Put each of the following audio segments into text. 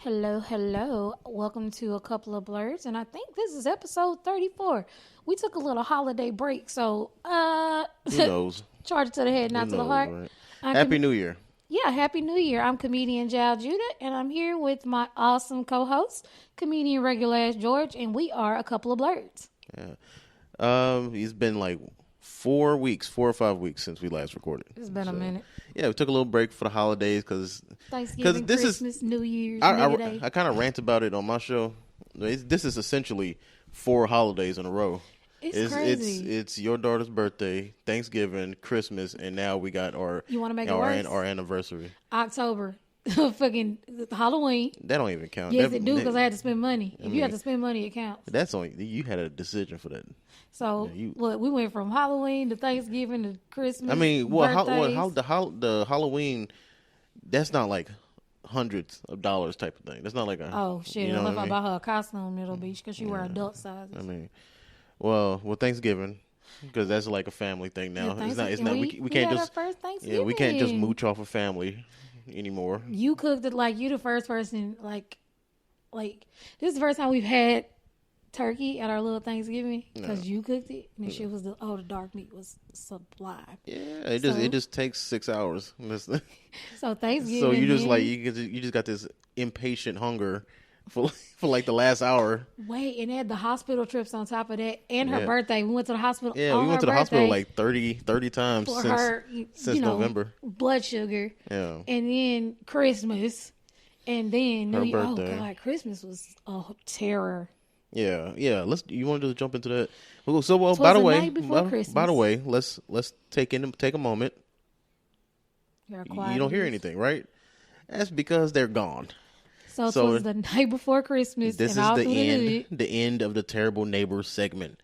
Hello, hello. Welcome to a couple of Blerdz, and I think this is episode 34. We took a little holiday break, so Who knows? Charge it to the head, not to the heart. Right? Happy New Year. Yeah, Happy New Year. I'm comedian Jaljuda, and I'm here with my awesome co-host, comedian regular ass George, and we are a couple of Blerdz. Yeah. It's been like 4 or 5 weeks since we last recorded. It's been a minute. Yeah, we took a little break for the holidays because Thanksgiving, Christmas, New Year's, I kind of rant about it on my show. This is essentially 4 holidays in a row. It's crazy. It's your daughter's birthday, Thanksgiving, Christmas, and now we got our anniversary. October. Fucking Halloween. That don't even count. Yes, it do because I had to spend money. If you have to spend money, it counts. That's only you had a decision for that. So look, we went from Halloween to Thanksgiving to Christmas. I mean, the Halloween? That's not like hundreds of dollars type of thing. That's not like a shit. If I buy her a costume, it'll be because she wear adult sizes. I mean, well, Thanksgiving. Because that's like a family thing now. Yeah, it's not. We can't just. First Thanksgiving. Yeah, we can't just mooch off a family anymore. You cooked it like you the first person. Like this is the first time we've had turkey at our little Thanksgiving because you cooked it and shit was the dark meat was sublime. Yeah, it just takes 6 hours. So Thanksgiving. So you just you just got this impatient hunger. For like the last hour. Wait, and they had the hospital trips on top of that, and her birthday. We went to the hospital. Yeah, we went to the hospital like 30 times since November. Blood sugar. Yeah, and then Christmas, and then her birthday. Oh God, Christmas was a terror. Yeah. You want to just jump into that? So by the way, let's take a moment. You're quiet. You don't hear anything, right? That's because they're gone. So it was the night before Christmas. This is the end of the Terrible Neighbors segment.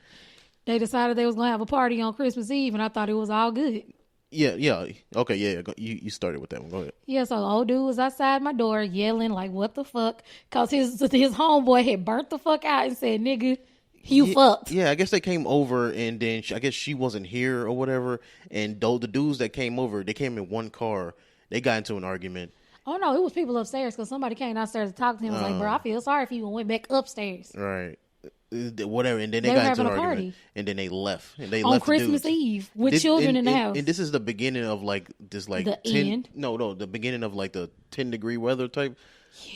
They decided they was going to have a party on Christmas Eve, and I thought it was all good. Yeah. Okay, yeah. You started with that one. Go ahead. Yeah, so the old dude was outside my door yelling like, what the fuck? Because his homeboy had burnt the fuck out and said, nigga, you fucked. Yeah, I guess they came over, and then I guess she wasn't here or whatever. And the dudes that came over, they came in one car. They got into an argument. Oh, no, it was people upstairs because somebody came downstairs to talk to him. Was like, bro, I feel sorry if you went back upstairs. Right. Whatever. And then they got into an argument. Party. And then they left. And they on left Christmas Eve with children in the house. And this is the beginning of like this like the end? No, the beginning of like the 10-degree weather type.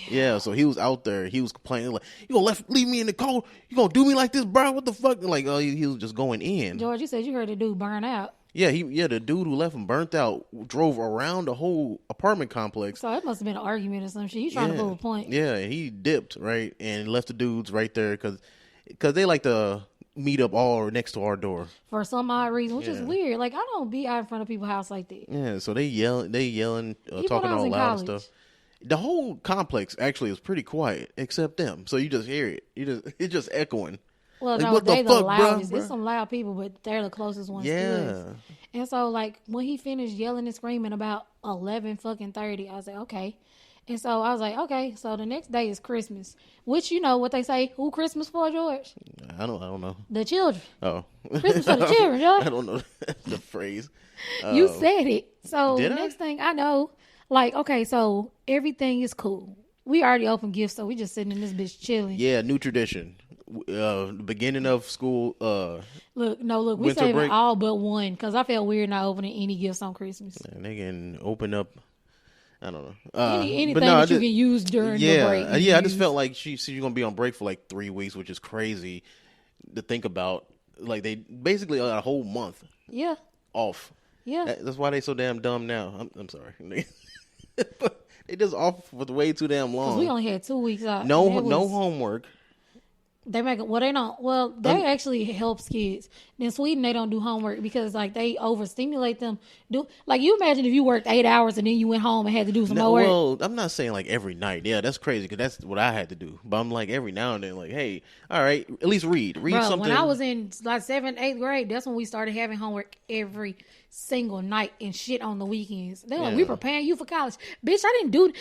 Yeah, so he was out there. He was complaining like, you gonna leave me in the cold? You gonna do me like this, bro? What the fuck? Like, he was just going in. George, you said you heard the dude burn out. Yeah, the dude who left him burnt out drove around the whole apartment complex. So it must have been an argument or some shit. He's trying to prove a point. Yeah, he dipped, right, and left the dudes right there because they like to meet up all next to our door. For some odd reason, which is weird. Like, I don't be out in front of people's house like that. Yeah, so they yelling, talking all loud and stuff. The whole complex actually is pretty quiet, except them. So you just hear it. It's just echoing. Well, like, no, they the loudest. There's some loud people, but they're the closest ones to us. And so, like, when he finished yelling and screaming about 11:30, I was like, okay. And so I was like, okay, so the next day is Christmas. Which, you know what they say, who Christmas for, George? I don't know. The children. Oh. Christmas for the children, George. I don't know the phrase. You said it. So the next thing I know, like, okay, so everything is cool. We already opened gifts, so we just sitting in this bitch chilling. Yeah, new tradition. Beginning of school. Look, we saving break. All but one because I felt weird not opening any gifts on Christmas. And they can open up. I don't know anything that you can use during the break. I just felt like she's gonna be on break for like 3 weeks, which is crazy to think about. Like they basically a whole month. Yeah. Off. Yeah. That's why they so damn dumb now. I'm sorry. They just off for way too damn long. We only had 2 weeks out. No homework. They make it. Well, they don't. Well, that actually helps kids. In Sweden, they don't do homework because like they overstimulate them. Like you imagine if you worked 8 hours and then you went home and had to do some more work. Well, I'm not saying like every night. Yeah, that's crazy because that's what I had to do. But I'm like every now and then, like, hey, all right, at least read Bro, something. When I was in like 7th, 8th grade, that's when we started having homework every single night and shit on the weekends. They're like, we preparing you for college. Bitch, I didn't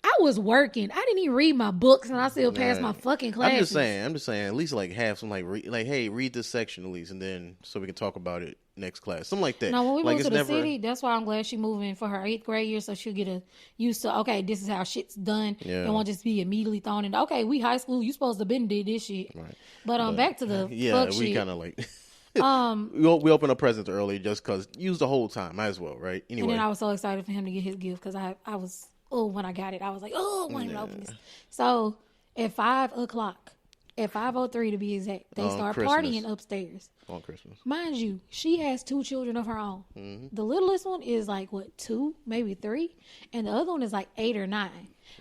I was working. I didn't even read my books and I still passed my fucking classes. I'm just saying, at least like have some hey, read this section at least, and then so we can talk about it next class. Something like that. No, when we moved to the city, that's why I'm glad she moving for her 8th grade year, so she'll get used to, okay, this is how shit's done. It won't just be immediately thrown in. Okay, we high school, you supposed to been did this shit. Right. But back to the fuck shit. We kind of like... we opened a present early just because use the whole time. Might as well, right? Anyway. And then I was so excited for him to get his gift because I was, when I got it, I was like, I want to open this. So at 5 o'clock, at 5:03 to be exact, they start partying upstairs. On Christmas. Mind you, she has 2 children of her own. The littlest one is like, 2, maybe 3? And the other one is like 8 or 9.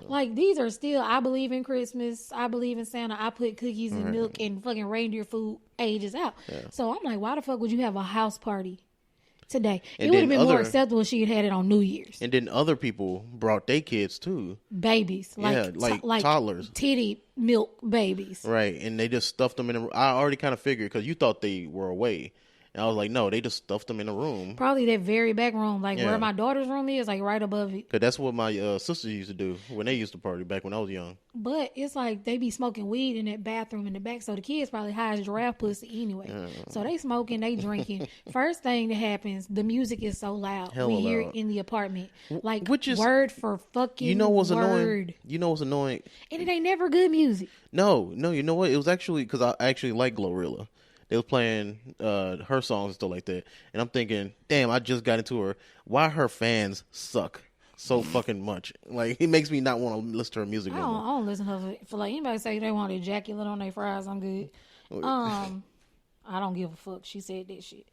Like, these are still, I believe in Christmas, I believe in Santa, I put cookies and milk and fucking reindeer food ages out. So I'm like, why the fuck would you have a house party today? It would have been more acceptable if she had it on New Year's. And then other people brought their kids too. Babies. Like toddlers. Titty milk babies. Right. And they just stuffed them in a, I already kind of figured because you thought they were away. And I was like, no, they just stuffed them in a room. Probably that very back room, like where my daughter's room is, like right above it. Because that's what my sisters used to do when they used to party back when I was young. But it's like they be smoking weed in that bathroom in the back, so the kids probably high as giraffe pussy anyway. So they smoking, they drinking. First thing that happens, the music is so loud. We hear it in the apartment. Like, which is, word for fucking you know what's word. Annoying? You know what's annoying? And it ain't never good music. No, you know what? It was actually, because I actually like Glorilla. They was playing her songs and stuff like that. And I'm thinking, damn, I just got into her. Why her fans suck so fucking much? Like, it makes me not want to listen to her music no more. I don't listen to her. For like anybody say they want ejaculate on their fries, I'm good. I don't give a fuck. She said that shit.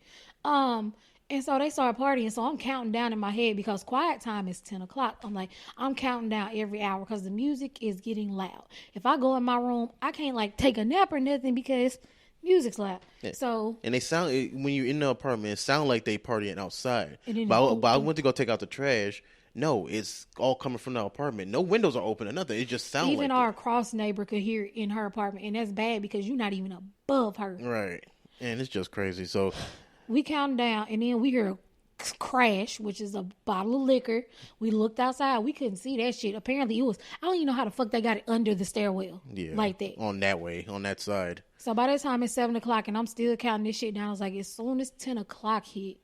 And so they started partying. So I'm counting down in my head because quiet time is 10 o'clock. I'm like, I'm counting down every hour because the music is getting loud. If I go in my room, I can't like take a nap or nothing because music's loud. Yeah. So, and they sound, when you're in the apartment, it sound like they partying outside. But I went to go take out the trash. No, it's all coming from the apartment. No windows are open or nothing. It just sounds like even our cross neighbor could hear it in her apartment, and that's bad because you're not even above her. Right. And it's just crazy. So we count down, and then we hear a crash, which is a bottle of liquor. We looked outside. We couldn't see that shit. Apparently, it was, I don't even know how the fuck they got it under the stairwell. Yeah. Like that. On that side. So by that time, it's 7 o'clock, and I'm still counting this shit down. I was like, as soon as 10 o'clock hit,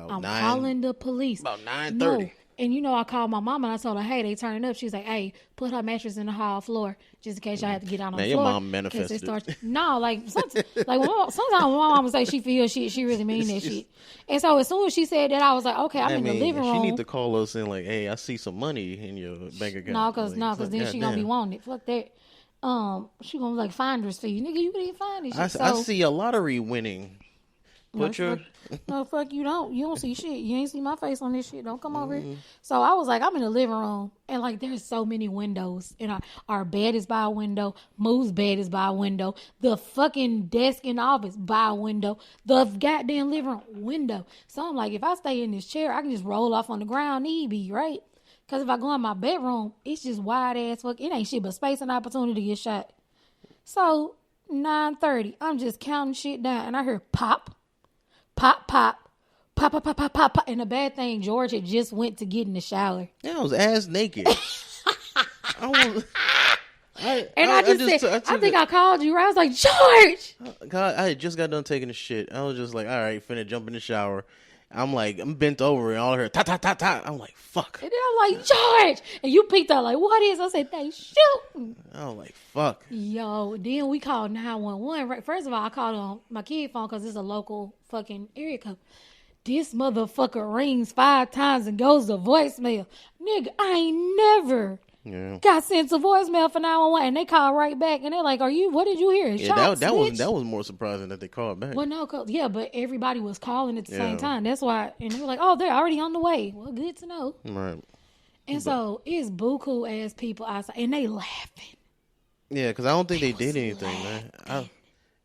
I'm calling the police. About 9:30. No. And you know, I called my mom and I told her, hey, they turning up. She's like, hey, put her mattress in the hall floor just in case y'all have to get out on the floor. Your mom manifested it. No, like, sometimes when my mom would say she feels shit, she really mean that shit. And so as soon as she said that, I was like, okay, I'm in the living room. She need to call us and like, hey, I see some money in your bank account. No, because then she gonna be wanting it. Fuck that. She gonna be like finder's fee. Nigga, you didn't find this shit. I see a lottery winning. No, fuck you don't. You don't see shit. You ain't see my face on this shit. Don't come over here. So I was like, I'm in the living room, and like there's so many windows. And our bed is by a window. Moo's bed is by a window. The fucking desk in the office by a window. The goddamn living room window. So I'm like, if I stay in this chair, I can just roll off on the ground, right? Because if I go in my bedroom, it's just wide ass fuck. It ain't shit but space and opportunity to get shot. So 9:30, I'm just counting shit down, and I hear pop. Pop, pop, pop, pop, pop, pop, pop, pop. And the bad thing, George had just went to get in the shower. Yeah, I was ass naked. I think I called you, right? I was like, George! God, I had just got done taking a shit. I was just like, all right, finna jump in the shower. I'm like, I'm bent over and all I heard, ta, ta, ta, ta. I'm like, fuck. And then I'm like, George! And you peeked out like, what is? I said, they shooting. I was like, fuck. Yo, then we called 911. Right? First of all, I called on my kid phone because it's a local fucking area code. This motherfucker rings 5 times and goes to voicemail. Nigga, I ain't never got sent to voicemail for 911. And they call right back and they're like, what did you hear? Shots, that was more surprising that they called back. Well, no, but everybody was calling at the same time. That's why. And they were like, oh, they're already on the way. Well, good to know. Right. And so it's buku ass people outside and they laughing. Yeah, because I don't think they did anything, man.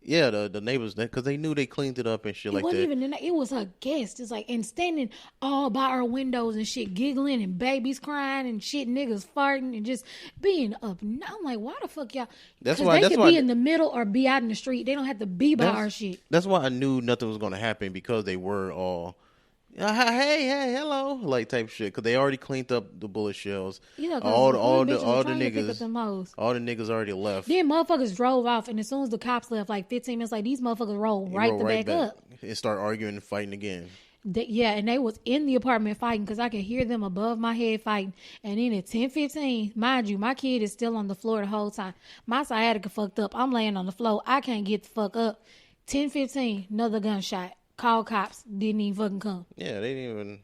The neighbors, because they knew they cleaned it up and shit like that. It was her guest. It's like, and standing all by our windows and shit, giggling and babies crying and shit, niggas farting and just being up. I'm like, why the fuck y'all? Because they could be in the middle or be out in the street. They don't have to be by our shit. That's why I knew nothing was going to happen because they were all Hey, hello, like type shit, because they already cleaned up the bullet shells. Yeah, all the niggas already left. Then motherfuckers drove off, and as soon as the cops left, like 15 minutes later, these motherfuckers rolled back up and start arguing and fighting again. And they was in the apartment fighting because I could hear them above my head fighting. And then at 10:15, mind you, my kid is still on the floor the whole time. My sciatica fucked up. I'm laying on the floor. I can't get the fuck up. 10:15, another gunshot. Call cops. Didn't even fucking come. Yeah, they didn't even.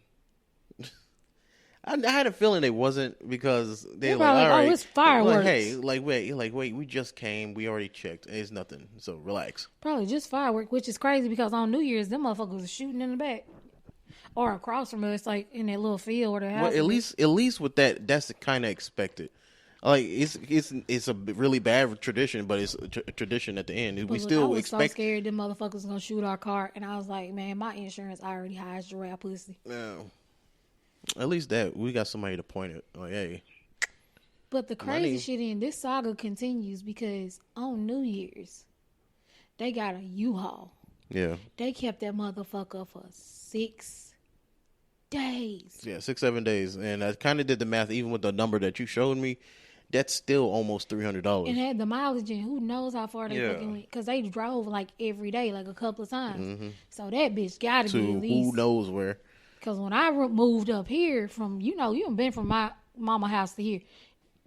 I had a feeling they wasn't, because they're like, all right, it's fireworks. Wait, we just came. We already checked. It's nothing. So relax. Probably just fireworks, which is crazy because on New Year's, them motherfuckers was shooting in the back. Or across from us, like in that little field or the house. Well, at least with that, that's kind of expected. Like it's a really bad tradition, but it's a tradition at the end. We still expect. I was so scared them motherfuckers was gonna shoot our car, and I was like, man, my insurance already hides giraffe pussy. No. At least that we got somebody to point it. Like, hey. But the crazy shit in this saga continues because on New Year's, they got a U-Haul. Yeah. They kept that motherfucker for 6 days. Yeah, 6-7 days, and I kind of did the math. Even with the number that you showed me, that's still almost $300. And had the mileage in. Who knows how far they fucking went? Because they drove like every day, like a couple of times. Mm-hmm. So that bitch got to be at least who knows where. Because when I moved up here from, you haven't been from my mama house to here,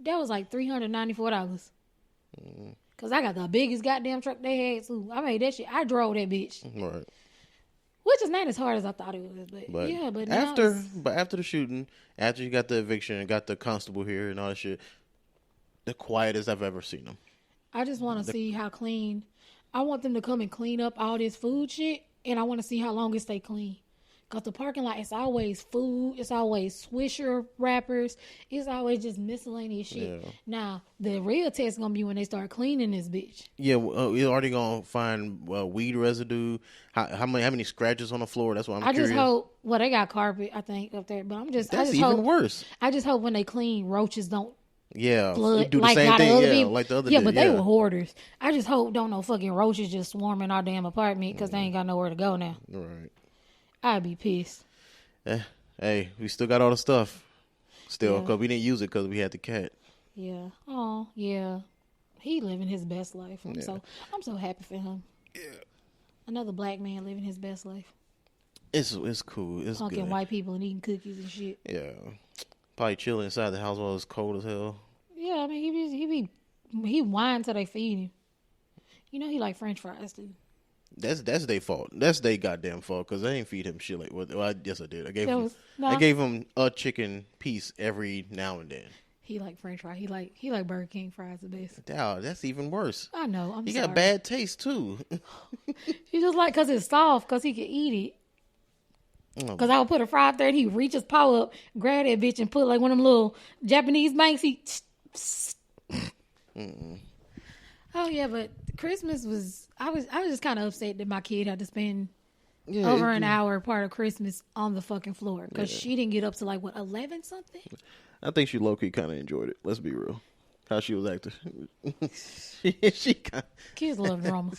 that was like $394. Because I got the biggest goddamn truck they had, too. I made that shit. I drove that bitch. Right. Which is not as hard as I thought it was. But after the shooting, after you got the eviction and got the constable here and all that shit, the quietest I've ever seen them. I just want to see how clean. I want them to come and clean up all this food shit, and I want to see how long it stay clean. Because the parking lot, it's always food. It's always Swisher wrappers. It's always just miscellaneous shit. Yeah. Now, the real test is going to be when they start cleaning this bitch. Yeah, you're already going to find weed residue. How many scratches on the floor? That's what I'm curious. I just hope, they got carpet, I think, up there. But That's even worse. I just hope when they clean, roaches don't blood, do the same thing, like the other did. But they were hoarders. I just hope don't no fucking roaches just swarming our damn apartment because they ain't got nowhere to go now. Right. I'd be pissed. Hey, we still got all the stuff. Still, because we didn't use it because we had the cat. Yeah. Oh, yeah. He living his best life. I'm so happy for him. Yeah. Another black man living his best life. It's cool. It's punking good. White people and eating cookies and shit. Yeah. Probably chilling inside the house while it's cold as hell. Yeah, I mean he whine till they feed him. He like French fries too. That's their fault. That's their goddamn fault because they ain't feed him shit like. Well, I guess I did. I gave him a chicken piece every now and then. He like French fries. He like Burger King fries the best. That's even worse. I know. He got bad taste too. He just like because it's soft because he can eat it. Because I would put a fry up there and he reach his paw up, grab that bitch and put like one of them little Japanese banks. Oh yeah, but Christmas was. I was just kind of upset that my kid had to spend over an hour part of Christmas on the fucking floor because she didn't get up to like 11 something. I think she low key kind of enjoyed it. Let's be real, how she was acting. Kids love drama.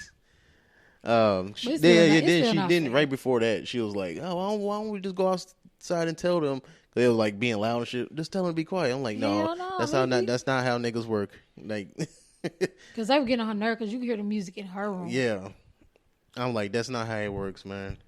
Then she didn't. Right before that, she was like, "Oh, why don't we just go outside and tell them?" They was like being loud and shit. Just tell them to be quiet. I'm like, no, that's not how niggas work. Like. Because they were getting on her nerve because you could hear the music in her room. Yeah. I'm like, that's not how it works, man.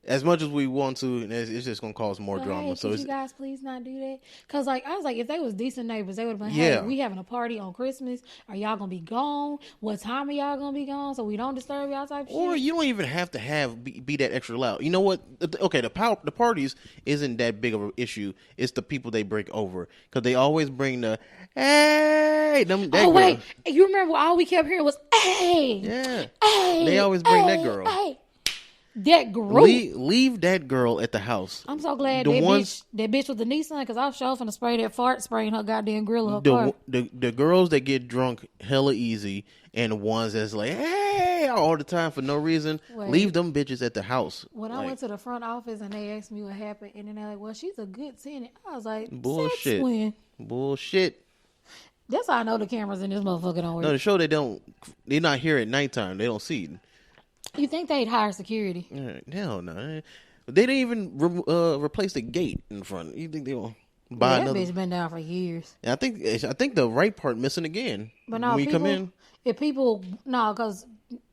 As much as we want to, it's just going to cause more drama. Hey, so you guys please not do that? Because I was like, if they was decent neighbors, they would have been, hey, we having a party on Christmas. Are y'all going to be gone? What time are y'all going to be gone so we don't disturb y'all type shit? Or you don't even have to be that extra loud. You know what? Okay, the parties isn't that big of an issue. It's the people they break over. Because they always bring the, hey, wait. You remember all we kept hearing was, hey. Yeah. Hey. They always bring that girl. Hey. That group. Leave that girl at the house. I'm so glad that bitch with the Nissan because I was sure finna spray that fart spraying her goddamn grill of her car. The girls that get drunk hella easy and the ones that's like, hey, all the time for no reason, leave them bitches at the house. When I went to the front office and they asked me what happened and then they're like, well, she's a good tenant. I was like, bullshit. Bullshit. That's how I know the cameras in this motherfucker don't work. No, the show they're not here at nighttime. They don't see it. You think they'd hire security? Hell no. They didn't even replace the gate in front. You think they will buy another? That bitch been down for years. And I think the right part missing again. But no, when you come in, if people because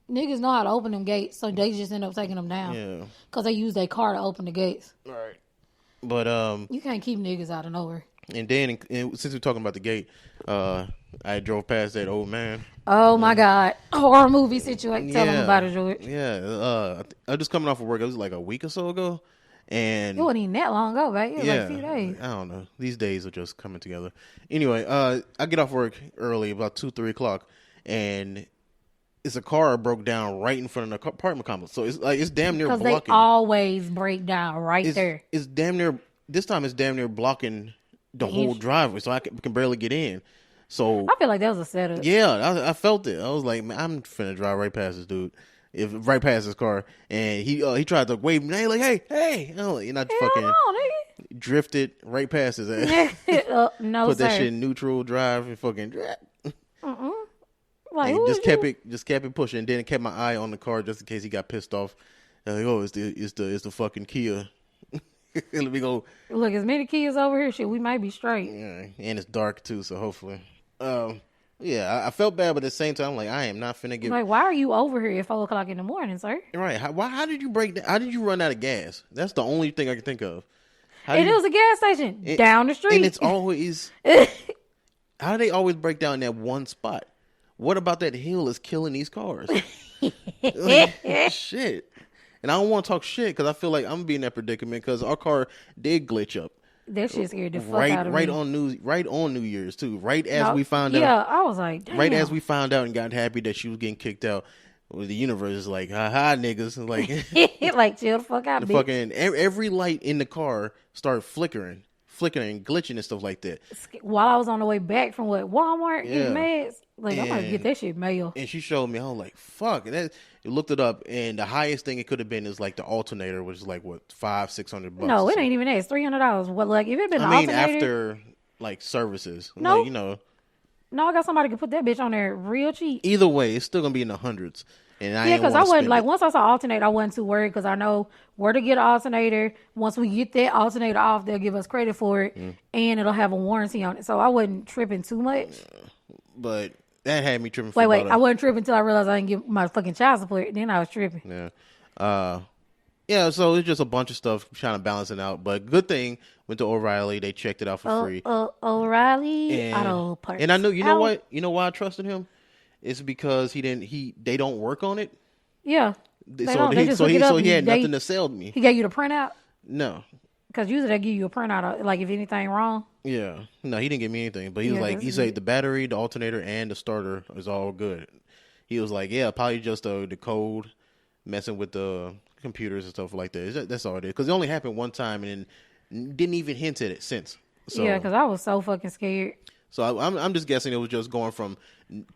niggas know how to open them gates, so they just end up taking them down. Yeah, because they use their car to open the gates. All right. But you can't keep niggas out of nowhere. And then, since we're talking about the gate, I drove past that old man. Oh my God, horror movie situation. Tell them about it, George. Yeah, I was just coming off of work. It was like a week or so ago, and it wasn't even that long ago, right? It was like a few days. I don't know. These days are just coming together. Anyway, I get off work early, about 2-3 o'clock, and it's a car broke down right in front of the apartment complex. So it's damn near blocking. Because they always break down there. It's damn near. This time it's damn near blocking the whole driveway, so I can barely get in. So I feel like that was a setup. Yeah, I felt it. I was like, man, I'm finna drive right past this dude, right past his car, and he tried to wave me. Like, hey, and I fucking drifted right past his ass. No, put that shit in neutral, drive, and fucking. Like, and just kept it pushing. And then kept my eye on the car just in case he got pissed off. Like, oh, it's the fucking Kia. Let me go. Look, as many kids over here, shit, we might be straight. Yeah, and it's dark too, so hopefully. I felt bad, but at the same time, like, I am not finna get. Like, why are you over here at 4 o'clock in the morning, sir? Right? How did you break down? How did you run out of gas? That's the only thing I can think of. It was a gas station down the street, and it's always. How do they always break down in that one spot? What about that hill is killing these cars? Shit. And I don't want to talk shit because I feel like I'm going to be in that predicament because our car did glitch up. That shit scared the fuck out of me. Right on New Year's, too. Right as we found out. Yeah, I was like, damn. Right as we found out and got happy that she was getting kicked out, the universe is like, ha niggas. Like, like, chill the fuck out, bitch. Fucking every light in the car started flickering, glitching and stuff like that. While I was on the way back from Walmart, getting meds. Like, I'm gonna get that shit mail. And she showed me, I was like, fuck. And you looked it up, and the highest thing it could have been is like the alternator, which is like, what, $500-$600? No, it ain't even that. It's $300. What, like, if it been an alternator? After, like, services. No. Like, No, I got somebody to put that bitch on there real cheap. Either way, it's still gonna be in the hundreds. And because I wasn't, like, once I saw alternator, I wasn't too worried because I know where to get an alternator. Once we get that alternator off, they'll give us credit for it, and it'll have a warranty on it. So I wasn't tripping too much. But that had me tripping. Wait, I wasn't tripping until I realized I didn't get my fucking child support. Then I was tripping. Yeah. So it's just a bunch of stuff trying to balance it out. But good thing, went to O'Reilly. They checked it out for free. O'Reilly Auto Parts. And I knew, you know what? You know why I trusted him? It's because they don't work on it. Yeah. He had nothing to sell me. He gave you the printout? No. Because usually they give you a printout, like if anything wrong. Yeah. No, he didn't give me anything. But he was like, he said the battery, the alternator, and the starter is all good. He was like, yeah, probably just the code messing with the computers and stuff like that. That's all it is. Because it only happened one time and then didn't even hint at it since. So, yeah, because I was so fucking scared. So I'm just guessing it was just going from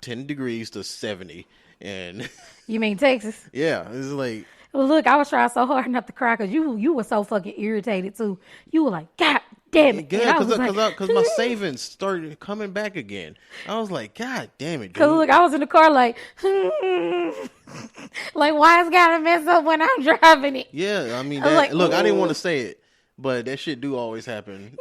10 degrees to 70. And you mean Texas? Yeah. It's like... Well, look, I was trying so hard not to cry because you were so fucking irritated too. You were like, God damn it. Yeah, because my savings started coming back again. I was like, God damn it, dude. Because look, I was in the car like, like, why it's got to mess up when I'm driving it? Yeah, I mean, I didn't want to say it, but that shit do always happen.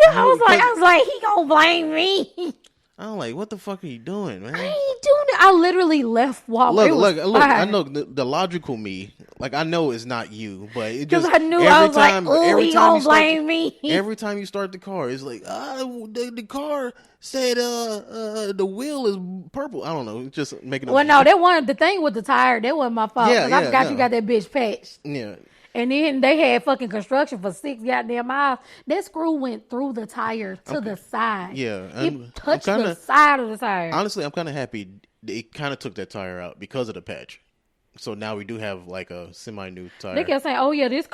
Yeah, I was like, he gonna blame me. I'm like, what the fuck are you doing, man? I ain't doing it. I literally left Walmart. Look. I know the logical me. Like, I know it's not you, but it just... Because I knew I was like, oh, he gonna blame me. Every time you start the car, it's like, the car said the wheel is purple. I don't know. It's just making... Well, no, that wasn't... The thing with the tire, that wasn't my fault. Because I forgot you got that bitch patched. Yeah. And then they had fucking construction for 6 goddamn miles. That screw went through the tire to the side. Yeah. It touched the side of the tire. Honestly, I'm kind of happy it kind of took that tire out because of the patch. So now we do have like a semi-new tire. They kept saying, oh yeah, this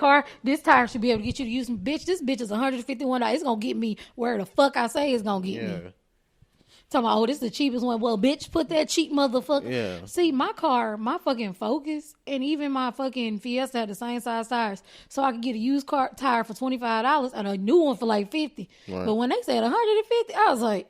tire should be able to get you to use some bitch. This bitch is $151. It's going to get me where the fuck I say it's going to get me. Talking about, oh, this is the cheapest one. Well, bitch, put that cheap motherfucker. Yeah. See, my car, my fucking Focus, and even my fucking Fiesta had the same size tires. So I could get a used car tire for $25 and a new one for like $50. Right. But when they said $150, I was like...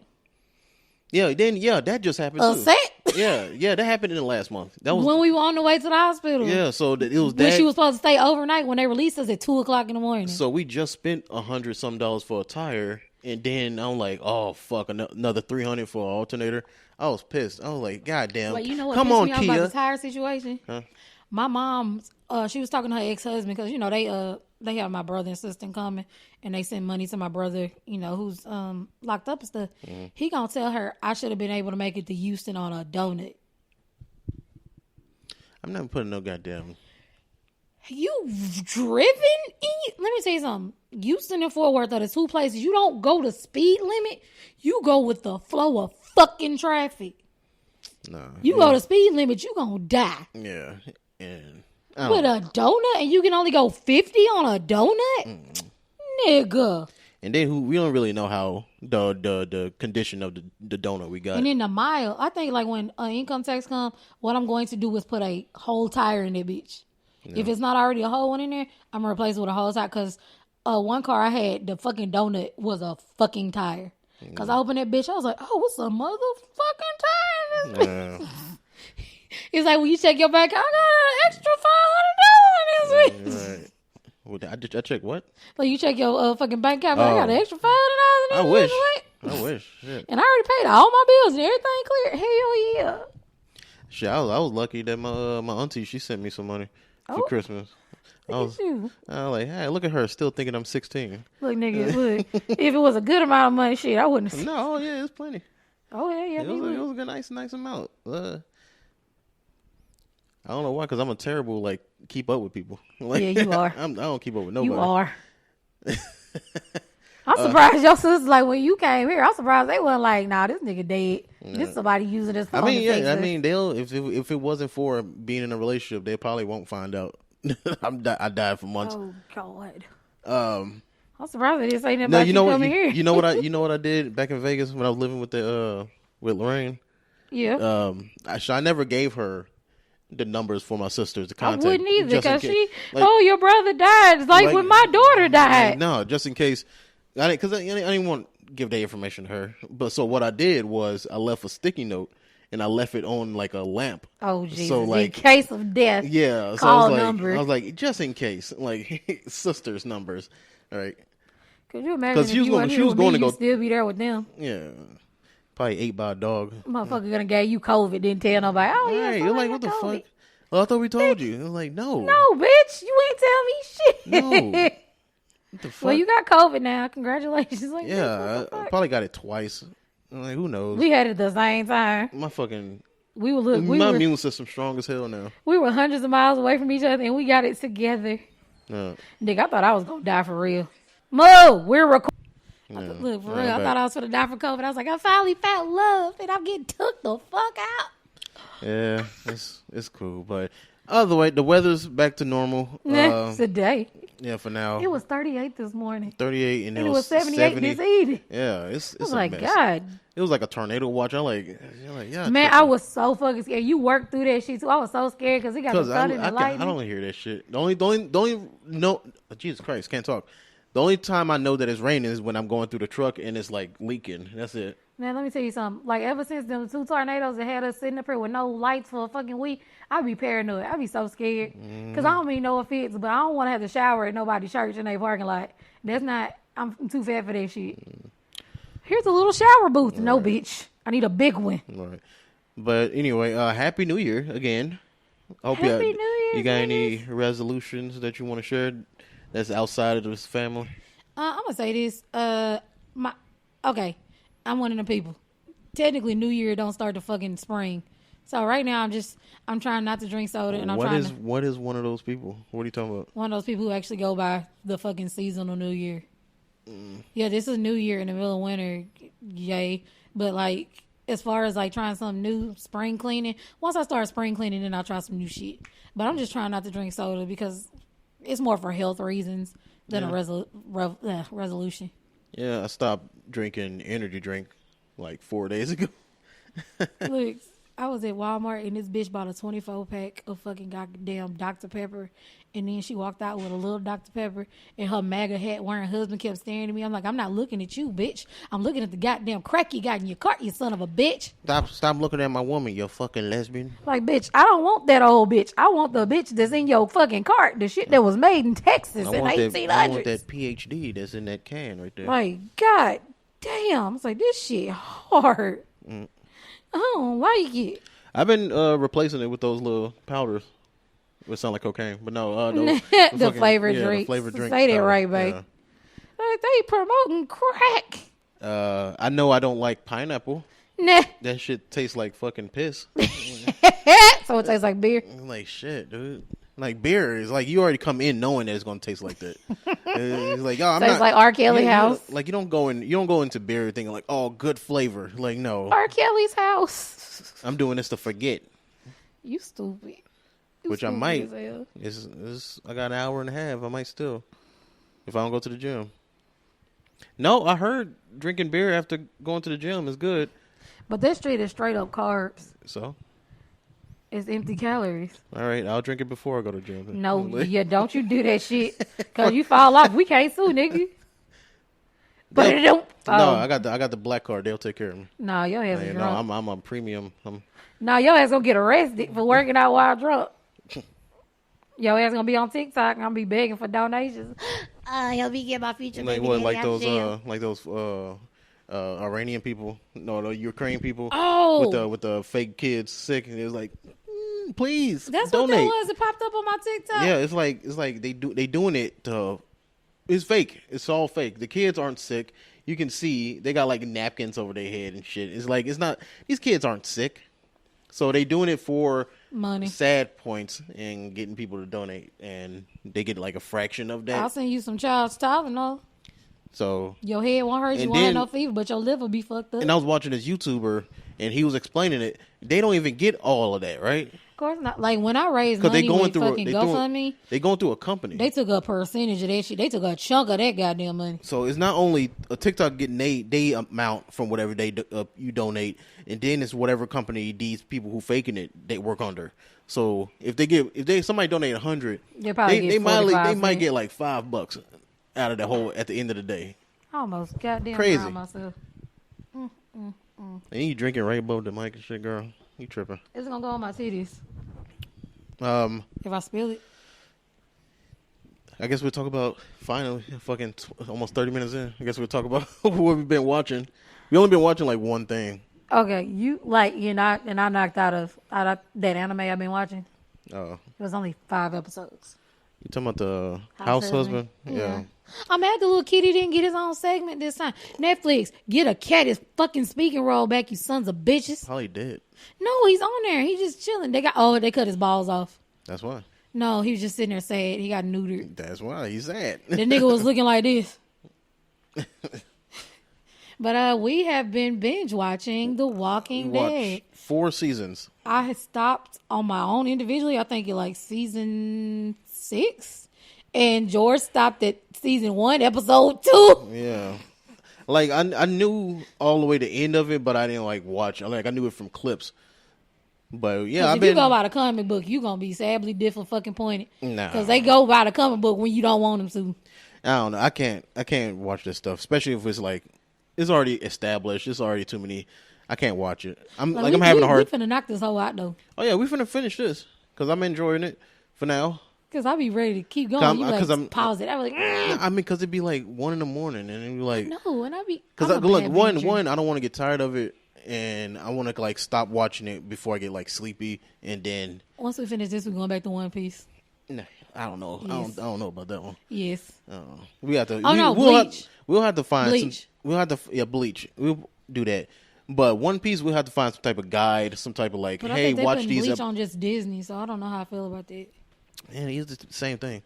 Yeah, then, that just happened too. Set? that happened in the last month. That was when we were on the way to the hospital. Yeah, so it was when she was supposed to stay overnight when they released us at 2:00 in the morning. So we just spent $100 some for a tire, and then I'm like, oh fuck, another $300 for an alternator. I was pissed. I was like, God damn. Like, you know what Come pissed on, me off Kia. about the tire situation? Huh? My mom, she was talking to her ex-husband because, you know, they have my brother and sister coming, and they send money to my brother, you know, who's locked up and stuff. Mm-hmm. He gonna tell her I should have been able to make it to Houston on a donut. I'm not putting no goddamn. You've driven in? Let me tell you something. Houston and Fort Worth are the two places you don't go the speed limit. You go with the flow of fucking traffic. Nah, you go the speed limit, you gonna die. Yeah, and with a donut, and you can only go 50 on a donut, nigga. And then we don't really know how the condition of the donut we got. And in the mile, I think like when income tax come, what I'm going to do is put a whole tire in that bitch. Yeah. If it's not already a whole one in there, I'm gonna replace it with a whole tire. Cause one car I had, the fucking donut was a fucking tire. Cause I opened that bitch, I was like, oh, what's a motherfucking tire in this bitch? It's like when you check your bank, I got an extra $500 in this bitch. Right. I check what? Like you check your fucking bank account, I got an extra $500 in this bitch. I wish. Shit. And I already paid all my bills and everything clear. Hell yeah. Shit, I was lucky that my auntie, she sent me some money for Christmas. I was like, hey, look at her, still thinking I'm 16. Look, nigga, look. If it was a good amount of money, shit, I wouldn't have. No, yeah, it's plenty. Oh, yeah. It was a good, nice amount. I don't know why, because I'm a terrible, like, keep up with people. Like, yeah, you are. I don't keep up with nobody. You are. I'm surprised your sister, like, when you came here, I'm surprised they weren't like, nah, this nigga dead. This somebody using this phone. They'll, if it wasn't for being in a relationship, they probably won't find out. I died for months. Oh God. I'm surprised they didn't say nothing about you coming here. You know what I did back in Vegas when I was living with with Lorraine? Yeah. I never gave her the numbers for my sisters to contact. I wouldn't either because your brother died. It's like when my daughter died. No, just in case. I didn't want to give that information to her. But so what I did was I left a sticky note. And I left it on like a lamp. Oh, Jesus. So, like, in case of death. Yeah. Call I was number. I was like, just in case. Like, sisters' numbers. All right. Could you imagine if you was going to go still be there with them? Yeah. Probably ate by a dog. Motherfucker gonna get you COVID, didn't tell nobody. Oh, yeah. Right. You're like, what the fuck? Well, I thought we told you. I was like, no. No, bitch. You ain't tell me shit. No. What the fuck? Well, you got COVID now. Congratulations. Like, yeah. I probably got it twice. Like, who knows? We had it at the same time. My fucking... My immune system strong as hell now. We were hundreds of miles away from each other, and we got it together. Yeah. Nigga, I thought I was going to die for real. Mo, we're recording. Yeah. Look, for real, I thought I was going to die for COVID. I was like, I finally found love, and I'm getting took the fuck out. Yeah, it's cool. But other way, the weather's back to normal. Today. Yeah, for now. It was 38 this morning. 38, and it was 78 this evening. Yeah, it's I was like, God. It was like a tornado watch. I'm like, yeah. Man, I was so fucking scared. You worked through that shit too. I was so scared because it got the thunder and the lightning. I don't hear that shit. The only no, Jesus Christ, can't talk. The only time I know that it's raining is when I'm going through the truck and it's like leaking. That's it. Man, let me tell you something. Like, ever since them 2 tornadoes that had us sitting up here with no lights for a fucking week, I'd be paranoid. I'd be so scared. Because I don't mean no offense, but I don't want to have to shower at nobody's church in their parking lot. I'm too fat for that shit. Here's a little shower booth. No, bitch. I need a big one. All right. But anyway, Happy New Year again. Happy New Year. You got any resolutions that you want to share that's outside of this family? I'm going to say this. Okay. I'm one of the people. Technically, New Year don't start the fucking spring. So right now, I'm trying not to drink soda, and what is one of those people? What are you talking about? One of those people who actually go by the fucking seasonal New Year. Yeah, this is New Year in the middle of winter, yay. But like, as far as like trying something new, spring cleaning. Once I start spring cleaning, then I'll try some new shit. But I'm just trying not to drink soda because it's more for health reasons than a resolution. Yeah, I stopped drinking energy drink like 4 days ago. Look, I was at Walmart and this bitch bought a 24-pack of fucking goddamn Dr. Pepper. And then she walked out with a little Dr. Pepper and her MAGA hat wearing husband kept staring at me. I'm like, I'm not looking at you, bitch. I'm looking at the goddamn crack you got in your cart, you son of a bitch. Stop looking at my woman, you fucking lesbian. Like, bitch, I don't want that old bitch. I want the bitch that's in your fucking cart. The shit that was made in Texas in 1800s. I want that PhD that's in that can right there. Like, god damn. It's like, this shit hard. I don't like it. I've been replacing it with those little powders. It sound like cocaine, but no. The flavored drinks. The flavored drink. Say that right, babe. Yeah. Like, they promoting crack. I know I don't like pineapple. Nah. That shit tastes like fucking piss. So it tastes like beer? Like shit, dude. Like beer is like you already come in knowing that it's gonna taste like that. It's like, oh, I'm so it's like R. Kelly house. Like you don't go into beer thinking like, oh, good flavor. Like no. R. Kelly's house. I'm doing this to forget. You stupid. Which I might. I got an hour and a half. I might still, if I don't go to the gym. No, I heard drinking beer after going to the gym is good. But this street is straight up carbs. So? It's empty calories. All right, I'll drink it before I go to the gym. No, yeah, don't you do that shit. Because you fall off. We can't sue, nigga. But it don't. No, I got the black card. They'll take care of me. No, your ass is drunk. No, I'm a premium. No, your ass gonna get arrested for working out while drunk. Your ass gonna be on TikTok and I'm be begging for donations. Help me get my future. Like what? Like those Iranian people? No, the Ukraine people. Oh, with the fake kids sick, and it was like, please. That's donate. What that was. It popped up on my TikTok. Yeah, it's like they doing it to. It's fake. It's all fake. The kids aren't sick. You can see they got like napkins over their head and shit. It's like it's not. These kids aren't sick, so they doing it for money, sad points, and getting people to donate, and they get like a fraction of that. I'll send you some child's Tylenol. So your head won't hurt. You won't have no fever, but your liver be fucked up. And I was watching this YouTuber, and he was explaining it. They don't even get all of that, right? Of course not. Like when I raised money with fucking GoFundMe, they going through a company. They took a percentage of that shit. They took a chunk of that goddamn money. So it's not only a TikTok getting they amount from whatever you donate, and then it's whatever company these people who faking it they work under. So if somebody donate 100, they might get like $5 out of the whole at the end of the day. Almost goddamn crazy myself. And you drinking right above the mic and shit, girl. You tripping. It's gonna go on my titties. If I spill it. I guess we'll talk about finally fucking almost 30 minutes in. I guess we'll talk about what we've been watching. We only been watching like one thing. Okay, I knocked out of that anime I've been watching. Oh. It was only 5 episodes. You talking about the house husband? Yeah. I'm mad the little kitty didn't get his own segment this time. Netflix, get a cat his fucking speaking role back, you sons of bitches. Probably did. No, he's on there. He's just chilling. They cut his balls off. That's why. No, he was just sitting there sad. He got neutered. That's why he's sad. The nigga was looking like this. But we have been binge watching The Walking Dead. 4 seasons. I had stopped on my own individually. I think it like season 6. And George stopped at season 1, episode 2. Yeah. Like I knew all the way to the end of it, but I didn't like watch. Like I knew it from clips. But yeah, if you go by the comic book, you gonna be sadly different fucking pointed. Nah. Because they go by the comic book when you don't want them to. I don't know. I can't watch this stuff, especially if it's like it's already established. It's already too many. I can't watch it. I'm having a hard. We finna knock this whole out though. Oh yeah, we finna finish this because I'm enjoying it for now. Because I be ready to keep going. I'm pause it. I was like, I mean, because it'd be like 1 a.m. and it'd be like no, and I be because look one I don't want to get tired of it, and I want to like stop watching it before I get like sleepy, and then once we finish this, we're going back to One Piece. Nah, I don't know. Yes. I don't know about that one. Yes. We have to. Bleach. We'll have to find Bleach. Bleach. We'll do that. But One Piece, we'll have to find some type of guide, some type of like, but hey, watch these. Bleach on just Disney, so I don't know how I feel about that. Man, it's the same thing.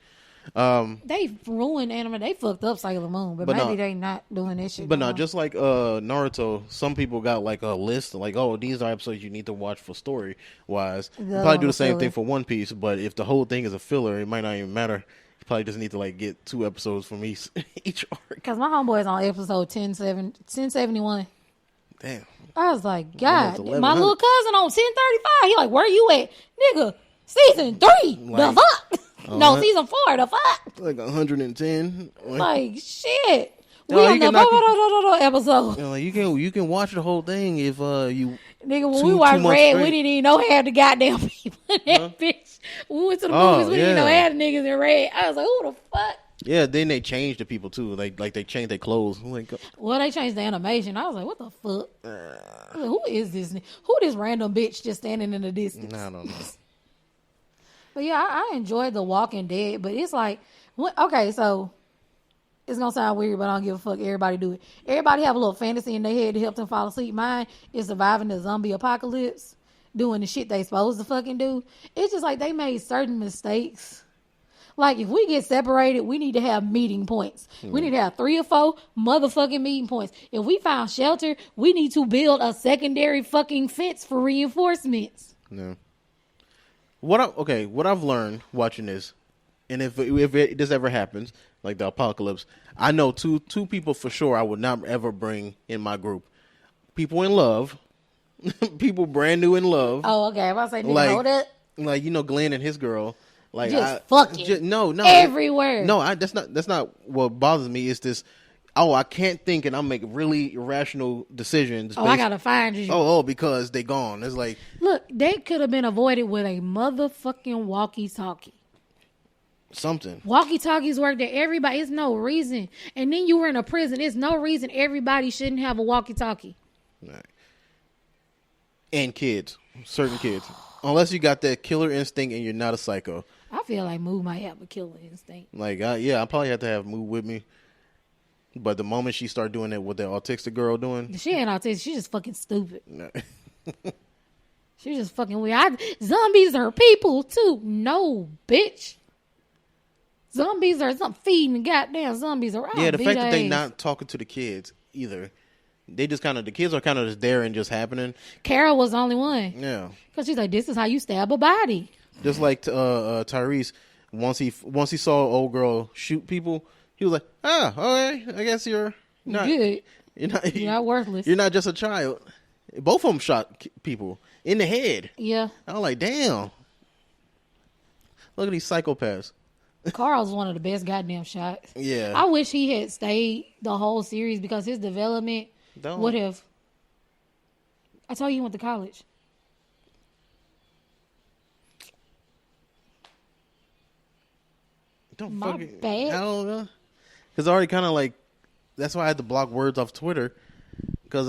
They ruined anime. They fucked up Sailor Moon, but maybe they not doing this shit. But no, just like Naruto, some people got like a list, like, oh, these are episodes you need to watch for story wise. Probably do the same thing for One Piece, but if the whole thing is a filler, it might not even matter. You probably just need to like get 2 episodes from each arc. Because my homeboy is on episode 1071. Damn. I was like, God, my little cousin on 1035. He like, where you at? Nigga, season 3. The fuck? No, season 4. The fuck? Like 110. Like, shit. We on the episode. You know, like you can watch the whole thing if you. Nigga, when we watched Red, we didn't even know half the goddamn people in that bitch. When we went to the movies, we didn't even know half the niggas in Red. I was like, who the fuck? Yeah, then they changed the people too. Like they changed their clothes. Like, well, they changed the animation. I was like, what the fuck? Like, who is this? Who this random bitch just standing in the distance? I don't know. But yeah, I enjoyed The Walking Dead. But it's like, okay, so it's gonna sound weird, but I don't give a fuck. Everybody do it. Everybody have a little fantasy in their head to help them fall asleep. Mine is surviving the zombie apocalypse, doing the shit they supposed to fucking do. It's just like they made certain mistakes. Like, if we get separated, we need to have meeting points. We need to have 3 or 4 motherfucking meeting points. If we found shelter, we need to build a secondary fucking fence for reinforcements. No. What I've learned watching this, and if this ever happens, like the apocalypse, I know two people for sure I would not ever bring in my group. People in love. People brand new in love. Oh, okay. I'm about to say, nigga, hold it. Like, Glenn and his girl. Like, just fucking no, everywhere. No, that's not what bothers me. It's this. Oh, I can't think, and I make really irrational decisions. I gotta find you. Because they gone. It's like, look, they could have been avoided with a motherfucking walkie-talkie. Something. Walkie-talkies work there. Everybody. It's no reason. And then you were in a prison. It's no reason everybody shouldn't have a walkie-talkie. Right. And kids, certain kids, unless you got that killer instinct and you're not a psycho. I feel like Moo might have a killer instinct. Like, I probably have to have Moo with me. But the moment she started doing it, what that autistic girl doing? She ain't autistic. She's just fucking stupid. No. She's just fucking weird. Zombies are people, too. No, bitch. Zombies are something feeding the goddamn zombies around. Yeah, the fact that they not talking to the kids either. They just the kids are kind of just there and just happening. Carol was the only one. Yeah. Because she's like, this is how you stab a body. Just like Tyrese, once he saw an old girl shoot people, he was like, okay, I guess you're not good. You're not worthless. You're not just a child. Both of them shot people in the head. Yeah. I was like, damn. Look at these psychopaths. Carl's one of the best goddamn shots. Yeah. I wish he had stayed the whole series because his development would have. I told you he went to college. My bad. I don't know. Because I already kind of like. That's why I had to block words off Twitter. Because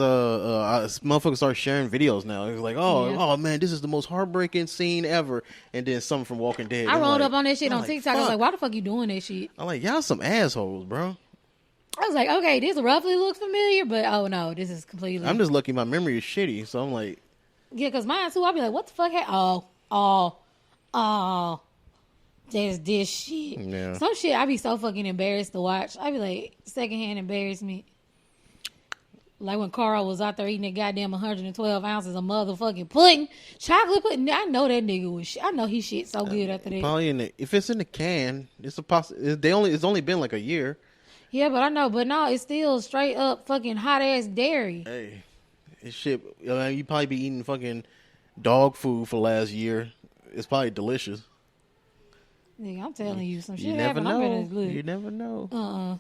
motherfuckers start sharing videos now. It's like, oh man, this is the most heartbreaking scene ever. And then something from Walking Dead. I rolled up on that shit on TikTok. I was like, why the fuck you doing that shit? I'm like, y'all some assholes, bro. I was like, okay, this roughly looks familiar, but oh no, this is completely. I'm just lucky my memory is shitty, so I'm like. Yeah, because mine too, I'll be like, what the fuck? There's this shit. Yeah. Some shit I be so fucking embarrassed to watch. I be like, secondhand embarrassment. Like when Carl was out there eating that goddamn 112 ounces of motherfucking pudding. Chocolate pudding. I know that nigga was shit. I know he shit so good after that. Probably if it's in the can, it's a it's only been like a year. Yeah, but I know. But no, it's still straight up fucking hot ass dairy. Hey, it's shit. You probably be eating fucking dog food for the last year. It's probably delicious. Nigga, I'm telling you, some shit you never happened. know. You never know.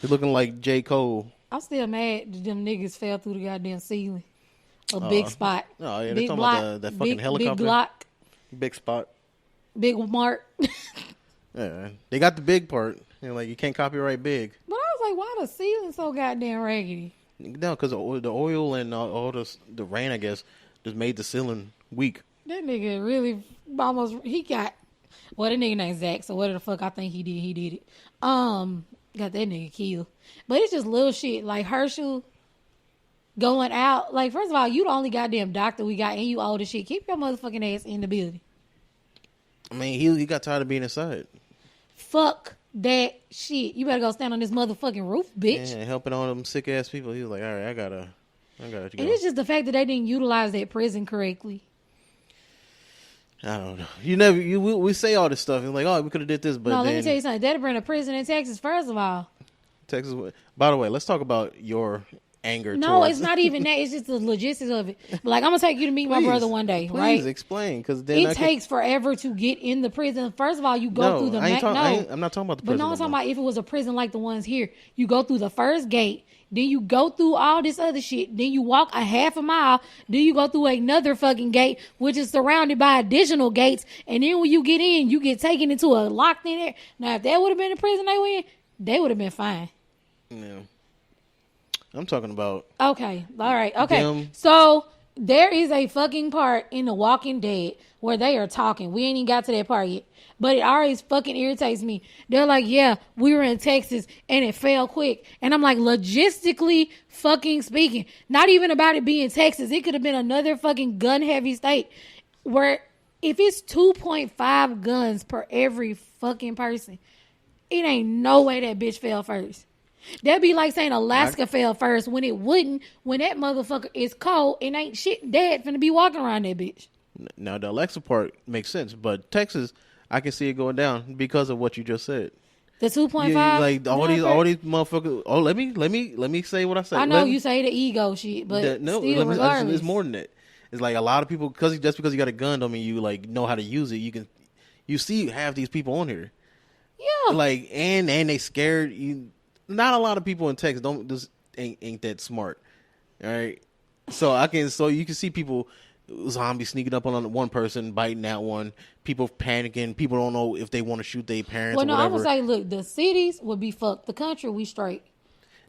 You're looking like J. Cole. I'm still mad that them niggas fell through the goddamn ceiling. A big spot. Oh, yeah, they're talking about that fucking helicopter. Big Glock. Big spot. Big Mark. Yeah, they got the big part. Like, you can't copyright big. But I was like, why the ceiling so goddamn raggedy? No, because the oil and all the rain, I guess, just made the ceiling weak. That nigga really almost, he got, well, that nigga named Zach, so whatever the fuck I think he did it. Got that nigga killed. But it's just little shit. Like Herschel going out. Like, first of all, you the only goddamn doctor we got and you old as shit. Keep your motherfucking ass in the building. I mean, he got tired of being inside. Fuck that shit. You better go stand on this motherfucking roof, bitch. Yeah, helping all them sick ass people. He was like, all right, I gotta go. And it's just the fact that they didn't utilize that prison correctly. I don't know. We say all this stuff and like, oh, we could have did this, but no. Let me tell you something. They'd bring a prison in Texas. First of all, Texas. By the way, let's talk about your anger. No, it's not even that. It's just the logistics of it. But like, I'm gonna take you to meet my brother one day, right? Please explain, because it takes forever to get in the prison. First of all, you go through the I'm not talking about the prison. But no, I'm talking about if it was a prison like the ones here. You go through the first gate, then you go through all this other shit, then you walk a half a mile, then you go through another fucking gate, which is surrounded by additional gates, and then when you get in, you get taken into a locked in area. Now, if that would have been the prison they were in, they would have been fine. Yeah. I'm talking about... Okay. All right. Okay. So there is a fucking part in The Walking Dead where they are talking. We ain't even got to that part yet. But it always fucking irritates me. They're like, yeah, we were in Texas and it fell quick. And I'm like, logistically fucking speaking, not even about it being Texas. It could have been another fucking gun heavy state where if it's 2.5 guns per every fucking person, it ain't no way that bitch fell first. That'd be like saying Alaska fell first when it wouldn't, when that motherfucker is cold and ain't shit dead finna be walking around that bitch. Now, the Alexa part makes sense, but Texas, I can see it going down because of what you just said. The 2.5? Like, all these motherfuckers. Oh, let me say what I said. I know you say the ego shit, but regardless. It's more than that. It's like a lot of people, just because you got a gun don't mean you like know how to use it. You see half these people on here. Yeah. Like, and they scared you. Not a lot of people in Texas ain't that smart. All right. So you can see people, zombies sneaking up on one person, biting that one, people panicking, people don't know if they want to shoot their parents or whatever. I would say, look, the cities would be fucked. The country, we straight.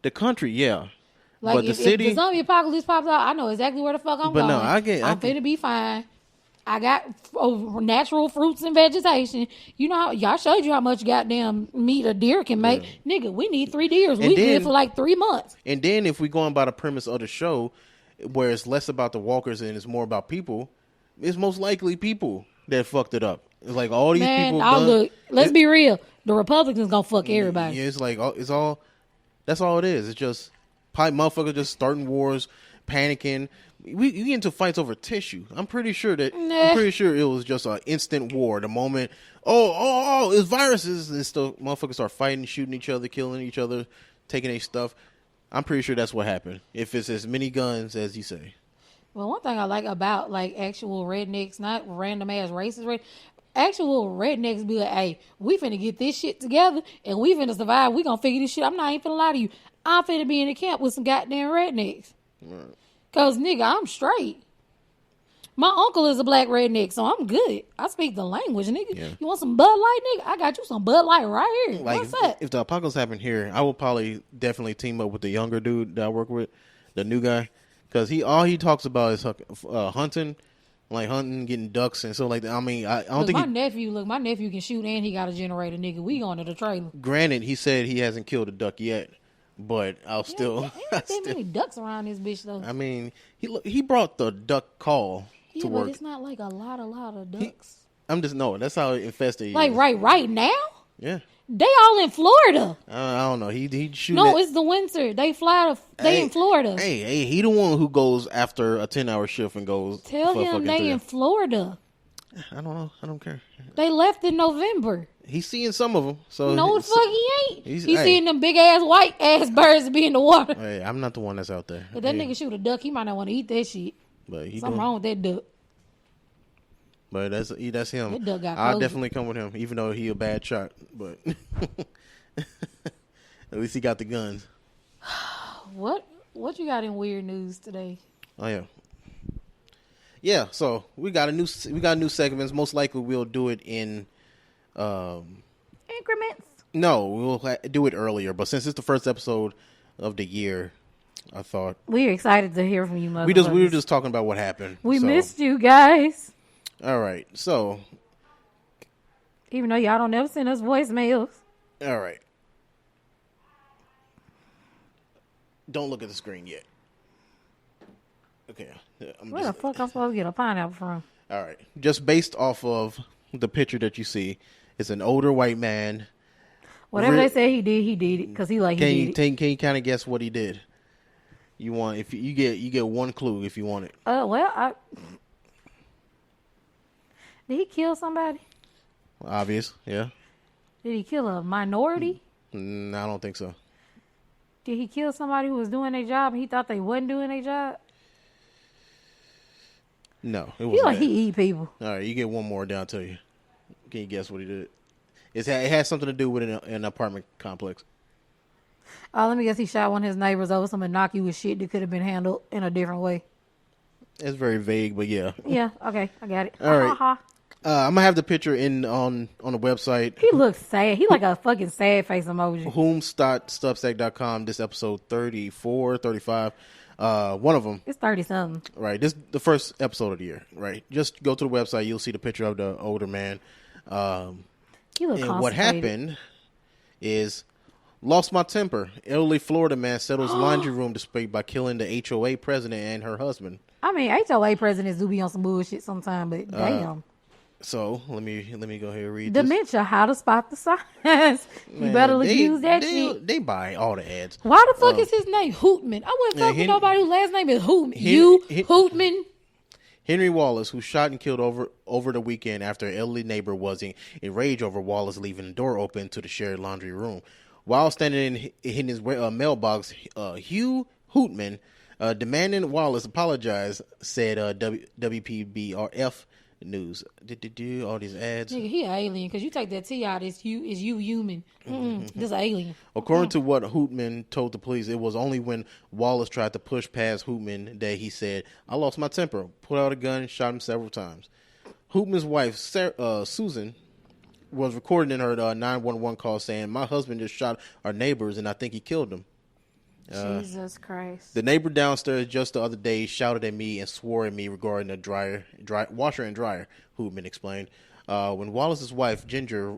The country, yeah. Like, but if the zombie apocalypse pops out, I know exactly where the fuck I'm going. No, I'm finna be fine. I got natural fruits and vegetation. You know how y'all showed you how much goddamn meat a deer can make. Yeah. Nigga, we need 3 deers. We live for like 3 months. And then if we going by the premise of the show, where it's less about the walkers and it's more about people, it's most likely people that fucked it up. It's like all these people. Look, let's be real. The Republicans gonna fuck everybody. Yeah, it's like it's all. That's all it is. It's just motherfuckers just starting wars, panicking. You get into fights over tissue. I'm pretty sure it was just an instant war. The moment, it's viruses and stuff. Motherfuckers start fighting, shooting each other, killing each other, taking their stuff. I'm pretty sure that's what happened. If it's as many guns as you say. Well, one thing I like about like actual rednecks, not random ass racist, actual rednecks be like, hey, we finna get this shit together and we finna survive. We gonna figure this shit. I'm not even finna lie to you. I'm finna be in the camp with some goddamn rednecks. Right. Cause nigga, I'm straight. My uncle is a black redneck, so I'm good. I speak the language, nigga. Yeah. You want some Bud Light, nigga? I got you some Bud Light right here. Like, what's up? If the apocalypse happened here, I would probably definitely team up with the younger dude that I work with, the new guy, because all he talks about is hunting, like hunting, getting ducks and stuff like that. I mean, I don't think my nephew can shoot and he got a generator, nigga. We going to the trailer. Granted, he said he hasn't killed a duck yet. But I'll still. Ain't that many ducks around this bitch though. I mean, he brought the duck call to work. But it's not like a lot of ducks. That's how infested he like is. right now. Yeah. They all in Florida. I don't know. He shoot. No, it's the winter. They fly. They in Florida. Hey, he the one who goes after a 10-hour shift and goes. Tell him they in Florida. I don't know. I don't care. They left in November. He's seeing some of them. So no, the fuck he ain't. He's seeing them big ass white ass birds be in the water. Hey, I'm not the one that's out there. If that nigga shoot a duck, he might not want to eat that shit. But something wrong with that duck. But that's him. That duck got I'll definitely come with him, even though he a bad shot. But at least he got the guns. What you got in weird news today? Oh yeah. Yeah, so we got new segments. Most likely we'll do it in increments. No, we'll do it earlier. But since it's the first episode of the year, I thought we're excited to hear from you, motherfuckers. We were just talking about what happened. We missed you guys. All right, so even though y'all don't ever send us voicemails. All right. Don't look at the screen yet. Okay. Where the fuck I'm supposed to get a pineapple from? All right. Just based off of the picture that you see, it's an older white man. Whatever they say he did it because he did it. Can you kind of guess what he did? You want if you get one clue if you want it. Did he kill somebody? Obvious, yeah. Did he kill a minority? I don't think so. Did he kill somebody who was doing their job and he thought they wasn't doing their job? No, it wasn't. He eat people. All right, you get one more down to you. Can you guess what he did? It has something to do with an apartment complex. Oh, let me guess. He shot one of his neighbors over some innocuous shit that could have been handled in a different way. It's very vague, but yeah. Yeah. Okay, I got it. All right. I'm gonna have the picture on the website. He looks sad. He like a fucking sad face emoji. Whomst.substack.com. This episode 34, 35. One of them. It's 30-something. Right. This the first episode of the year. Right. Just go to the website. You'll see the picture of the older man. He look and what happened is lost my temper. Elderly Florida man settles laundry room dispute by killing the HOA president and her husband. I mean, HOA presidents do be on some bullshit sometimes, but damn. So let me go ahead and read Dementia, this. how to spot the signs. You better use that shit. They buy all the ads. Why the fuck is his name Hootman? I wouldn't fuck with nobody whose last name is Hootman. Hootman. Henry Wallace, who shot and killed over the weekend after an elderly neighbor was enraged over Wallace leaving the door open to the shared laundry room. While standing in his mailbox, Hugh Hootman, demanding Wallace apologize, said WPBRF News. Did all these ads? Nigga, he an alien because you take that T out, it's you human. This an alien. According to what Hootman told the police, it was only when Wallace tried to push past Hootman that he said, "I lost my temper," pulled out a gun, and shot him several times. Hootman's wife, Susan, was recorded in her 911 call saying, "My husband just shot our neighbors and I think he killed them." Jesus Christ. The neighbor downstairs just the other day shouted at me and swore at me regarding the washer and dryer, Hootman explained. When Wallace's wife, Ginger,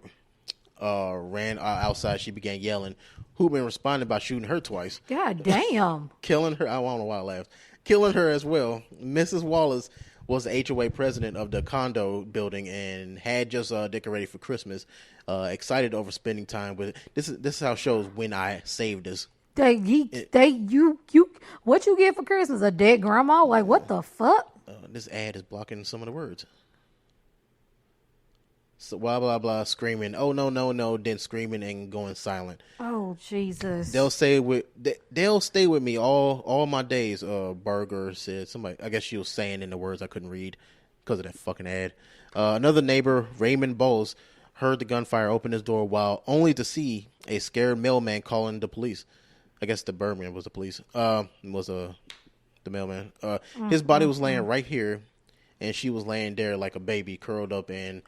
ran outside, she began yelling. Hootman responded by shooting her twice. God damn. Killing her. I don't know why I laughed. Killing her as well. Mrs. Wallace was the HOA president of the condo building and had just decorated for Christmas. Excited over spending time with it. This is how it shows when I saved us. What you get for Christmas? A dead grandma? Like, what the fuck? This ad is blocking some of the words. So blah blah blah, screaming, "Oh no!" Then screaming and going silent. Oh Jesus! They'll stay with me all my days. Berger said. Somebody, I guess she was saying in the words I couldn't read because of that fucking ad. Another neighbor, Raymond Bowles, heard the gunfire, open his door while only to see a scared mailman calling the police. I guess the Birdman was the police. The mailman. His body was laying right here, and she was laying there like a baby, curled up, and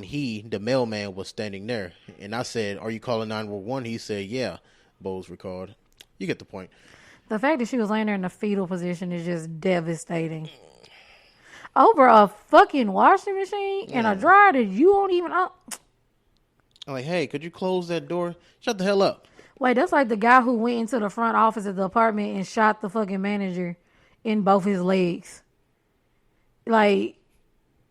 he, the mailman, was standing there. And I said, "Are you calling 911?" He said, "Yeah." Bowles recalled. You get the point. The fact that she was laying there in a fetal position is just devastating. Over a fucking washing machine and a dryer that you don't even. I'm like, hey, could you close that door? Shut the hell up. Wait, that's like the guy who went into the front office of the apartment and shot the fucking manager in both his legs. Like,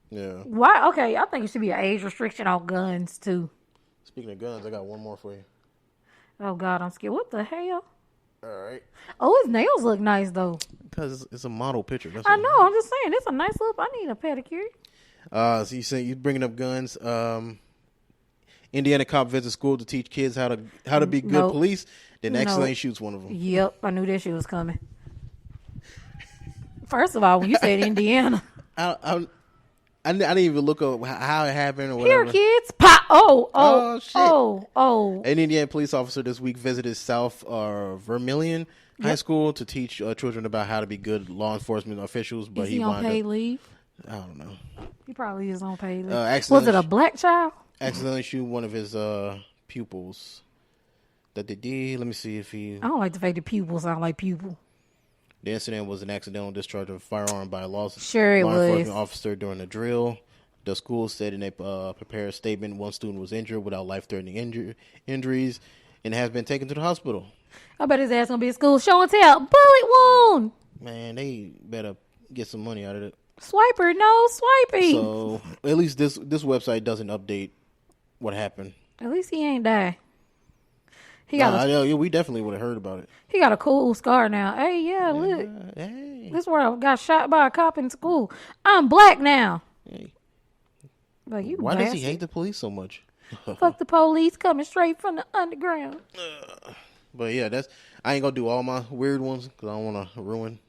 yeah. Why? Okay, I think it should be an age restriction on guns, too. Speaking of guns, I got one more for you. Oh, God, I'm scared. What the hell? All right. Oh, his nails look nice, though. Because it's a model picture. That's I know. I'm just saying. It's a nice look. I need a pedicure. So you say you're bringing up guns. Indiana cop visits school to teach kids how to be good police. Then accidentally shoots one of them. Yep, I knew that shit was coming. First of all, when you said Indiana, I didn't even look up how it happened or whatever. Here, kids, pop! Shit. Oh! An Indiana police officer this week visited South Vermilion High School to teach children about how to be good law enforcement officials. But is he on paid leave? I don't know. He probably is on paid leave. Was it a black child? Accidentally shoot one of his pupils. That they did. Let me see if he. I don't like the fact that pupils sound like pupil. The incident was an accidental discharge of a firearm by a law enforcement officer during a drill. The school said in a prepared statement one student was injured without life-threatening injuries and has been taken to the hospital. I bet his ass gonna be at school. Show and tell. Bullet wound. Man, they better get some money out of it. Swiper, no swiping. So at least this website doesn't update what happened. At least he ain't die. We definitely would have heard about it. He got a cool scar now. Hey, yeah, look. Hey. This where I got shot by a cop in school. I'm black now. Hey. Like, you Why bastard. does he hate the police so much? Fuck the police coming straight from the underground. But yeah, I ain't gonna do all my weird ones because I don't want to ruin.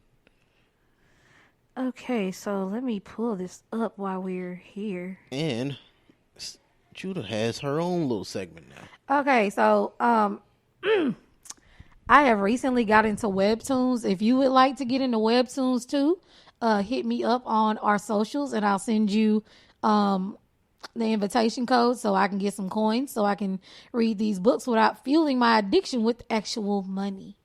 Okay, so let me pull this up while we're here. And Judah has her own little segment now. Okay, so I have recently got into webtoons. If you would like to get into webtoons too, hit me up on our socials and I'll send you the invitation code so I can get some coins so I can read these books without fueling my addiction with actual money.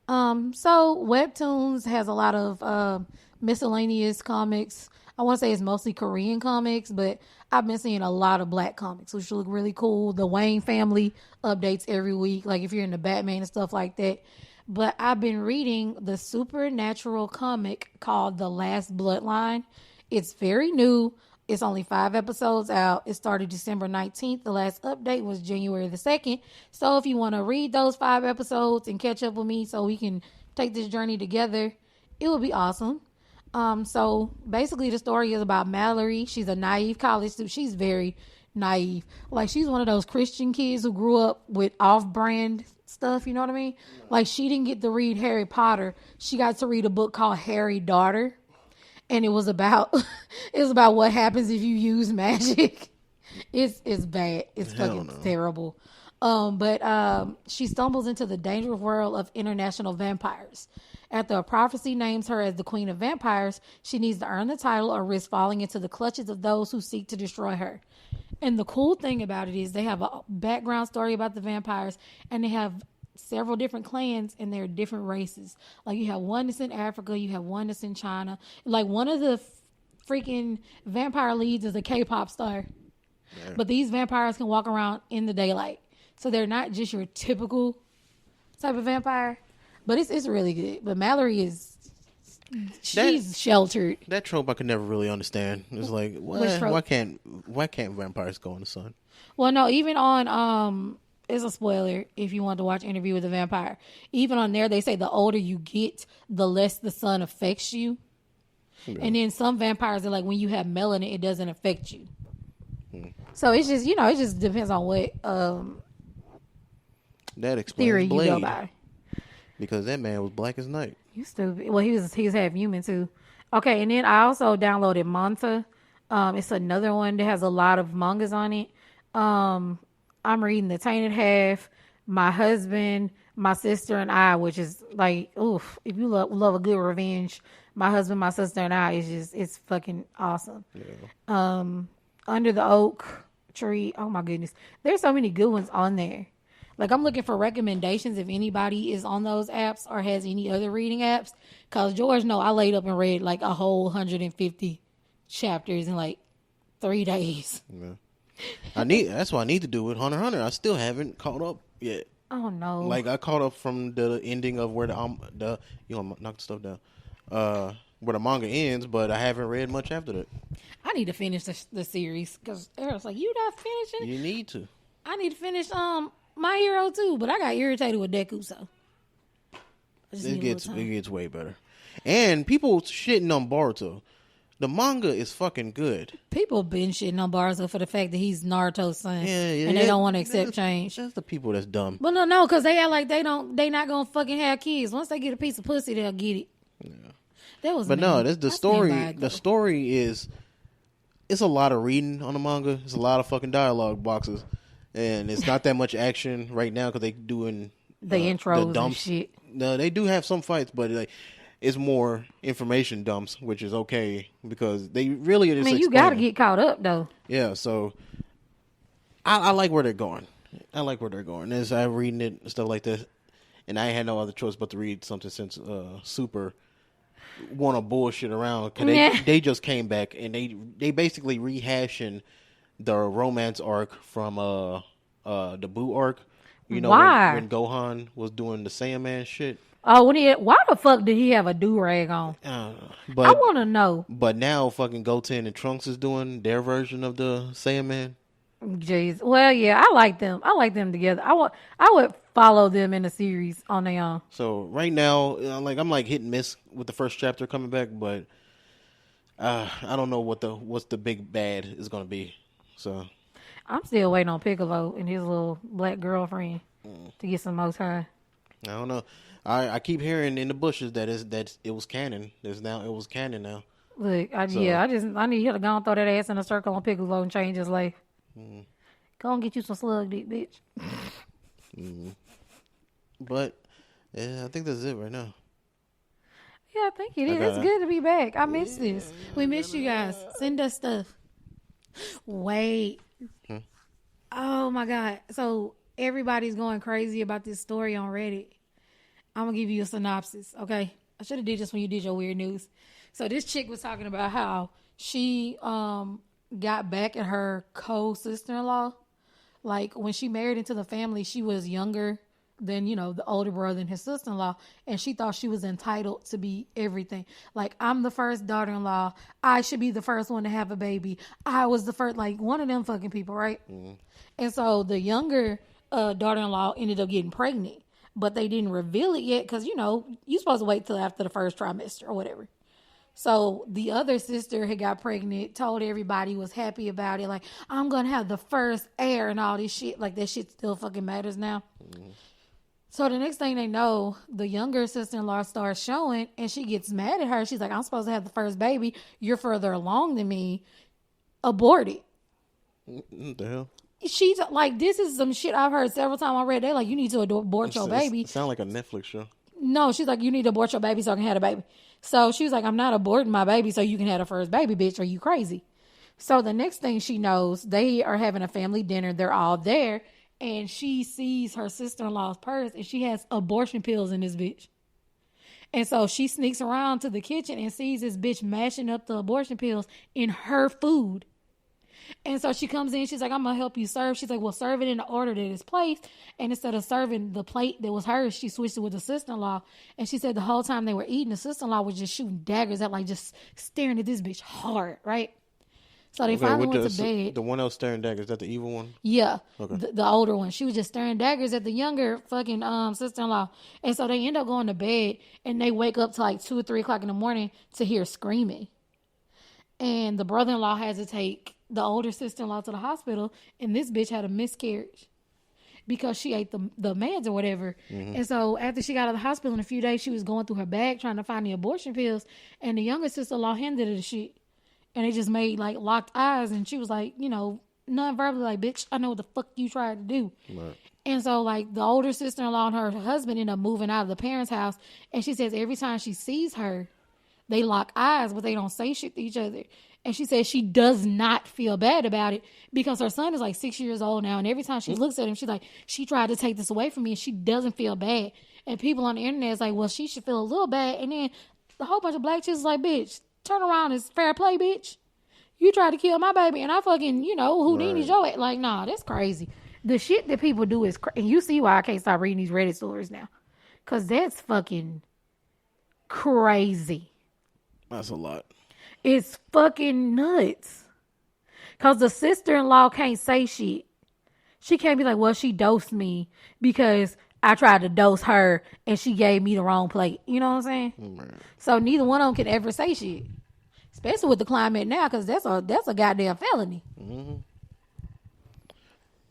So webtoons has a lot of miscellaneous comics. I want to say it's mostly Korean comics, but I've been seeing a lot of black comics, which look really cool. The Wayne family updates every week, like if you're into Batman and stuff like that. But I've been reading the supernatural comic called The Last Bloodline. It's very new. It's only 5 episodes out. It started December 19th. The last update was January the 2nd. So if you want to read those 5 episodes and catch up with me so we can take this journey together, it would be awesome. So basically the story is about Mallory. She's a naive college student. She's very naive. Like she's one of those Christian kids who grew up with off-brand stuff. You know what I mean? Like she didn't get to read Harry Potter. She got to read a book called Harry Daughter. And it was about what happens if you use magic. It's bad. It's fucking terrible. But she stumbles into the dangerous world of international vampires. After a prophecy names her as the queen of vampires, she needs to earn the title or risk falling into the clutches of those who seek to destroy her. And the cool thing about it is they have a background story about the vampires, and they have several different clans, and they're different races. Like you have one that's in Africa, you have one that's in China. Like one of the freaking vampire leads is a K-pop star. Yeah. But these vampires can walk around in the daylight. So they're not just your typical type of vampire. But it's really good. But Mallory she's sheltered. That trope I could never really understand. It's like why can't vampires go in the sun? Well, no, even on it's a spoiler if you want to watch Interview with a Vampire. Even on there, they say the older you get, the less the sun affects you. Yeah. And then some vampires are like, when you have melanin, it doesn't affect you. So it's just, it just depends on what that explains theory Blade, you go by. Because that man was black as night. You stupid. Well, he was half human too. Okay, and then I also downloaded Manta. It's another one that has a lot of mangas on it. I'm reading The Tainted Half, My Husband, My Sister, and I, which is like, oof, if you love a good revenge, My Husband, My Sister, and I it's fucking awesome. Yeah. Under the Oak Tree, oh my goodness. There's so many good ones on there. Like I'm looking for recommendations if anybody is on those apps or has any other reading apps. Cause George, I laid up and read like a whole 150 chapters in like 3 days. Yeah. That's what I need to do with Hunter x Hunter. I still haven't caught up yet. Oh no! Like I caught up from the ending of where the you know knock the stuff down, where the manga ends, but I haven't read much after that. I need to finish the series because Eric's like, you not finishing? You need to. I need to finish My Hero too, but I got irritated with Deku, so it gets way better. And people shitting on Boruto. The manga is fucking good. People been shitting on Boruto for the fact that he's Naruto's son, and they don't want to accept change. That's the people that's dumb. But no, because they act like they not gonna fucking have kids. Once they get a piece of pussy, they'll get it. Yeah. That was. But mean. No, the story. The story is. It's a lot of reading on the manga. It's a lot of fucking dialogue boxes, and it's not that much action right now because they doing the intros and shit. No, they do have some fights, but like. It's more information dumps, which is okay because they really just. You got to get caught up though. Yeah, so I like where they're going. As I'm reading it and stuff like that, and I had no other choice but to read something since Super want to bullshit around because they just came back and they basically rehashing the romance arc from the Boo arc. Why? When Gohan was doing the Saiyaman shit. Oh, why the fuck did he have a do-rag on? I want to know. But now fucking Goten and Trunks is doing their version of the Saiyaman. Jeez. Well, yeah, I like them. I like them together. I would follow them in a series on their own. So right now, I'm hit and miss with the first chapter coming back, but I don't know what's the big bad is going to be. So I'm still waiting on Piccolo and his little black girlfriend. to get some more time. I don't know. I keep hearing in the bushes that it was canon. It was canon now. Look, I need you to go and throw that ass in a circle on Piccolo and change his life. Go and get you some slug dick, bitch. But yeah, I think that's it right now. Yeah, I think it is. It's good to be back. I miss this. We miss you guys. Send us stuff. Wait. Oh my God. So everybody's going crazy about this story on Reddit. I'm going to give you a synopsis, okay? I should have did this when you did your weird news. So this chick was talking about how she got back at her co-sister-in-law. Like when she married into the family, she was younger than, the older brother and his sister-in-law. And she thought she was entitled to be everything. Like, I'm the first daughter-in-law. I should be the first one to have a baby. I was the first, like, one of them fucking people, right? And so the younger daughter-in-law ended up getting pregnant. But they didn't reveal it yet because, you're supposed to wait till after the first trimester or whatever. So the other sister had got pregnant, told everybody, was happy about it. Like, I'm going to have the first heir and all this shit. Like, that shit still fucking matters now. So the next thing they know, the younger sister-in-law starts showing, and she gets mad at her. She's like, I'm supposed to have the first baby. You're further along than me. Abort it. What the hell? She's like, this is some shit I've heard several times already. They're like, you need to abort your baby. It sounds like a Netflix show. No, she's like, you need to abort your baby so I can have a baby. So she was like, I'm not aborting my baby so you can have the first baby, bitch. Are you crazy? So the next thing she knows, they are having a family dinner. They're all there. And she sees her sister-in-law's purse, and she has abortion pills in this bitch. And so she sneaks around to the kitchen and sees this bitch mashing up the abortion pills in her food. And so she comes in, she's like, I'm going to help you serve. She's like, well, serve it in the order that it's placed. And instead of serving the plate that was hers, she switched it with the sister-in-law. And she said the whole time they were eating, the sister-in-law was just shooting daggers at, like, just staring at this bitch hard, right? So they finally went to bed. The one else staring daggers, is that the evil one? Yeah, okay. The older one. She was just staring daggers at the younger fucking sister-in-law. And so they end up going to bed, and they wake up to like 2 or 3 o'clock in the morning to hear screaming. And the brother-in-law has to take the older sister-in-law to the hospital, and this bitch had a miscarriage because she ate the meds or whatever. And so after she got out of the hospital in a few days, she was going through her bag trying to find the abortion pills, and the younger sister-in-law handed her the shit. And they just made, like, locked eyes. And she was like, non-verbally, like, bitch, I know what the fuck you tried to do. Right. And so, like, the older sister-in-law and her husband end up moving out of the parents' house. And she says every time she sees her, they lock eyes, but they don't say shit to each other. And she says she does not feel bad about it because her son is, like, 6 years old now. And every time she looks at him, she's like, she tried to take this away from me, and she doesn't feel bad. And people on the internet is like, well, she should feel a little bad. And then the whole bunch of black chicks is like, bitch, turn around, it's fair play, bitch. You tried to kill my baby, and I fucking, Houdini's your ass. Like, nah, that's crazy. The shit that people do is crazy. And you see why I can't stop reading these Reddit stories now. Because that's fucking crazy. That's a lot. It's fucking nuts. Because the sister-in-law can't say shit. She can't be like, well, she dosed me because I tried to dose her, and she gave me the wrong plate. You know what I'm saying? Right. So neither one of them can ever say shit. Especially with the climate now, because that's a goddamn felony.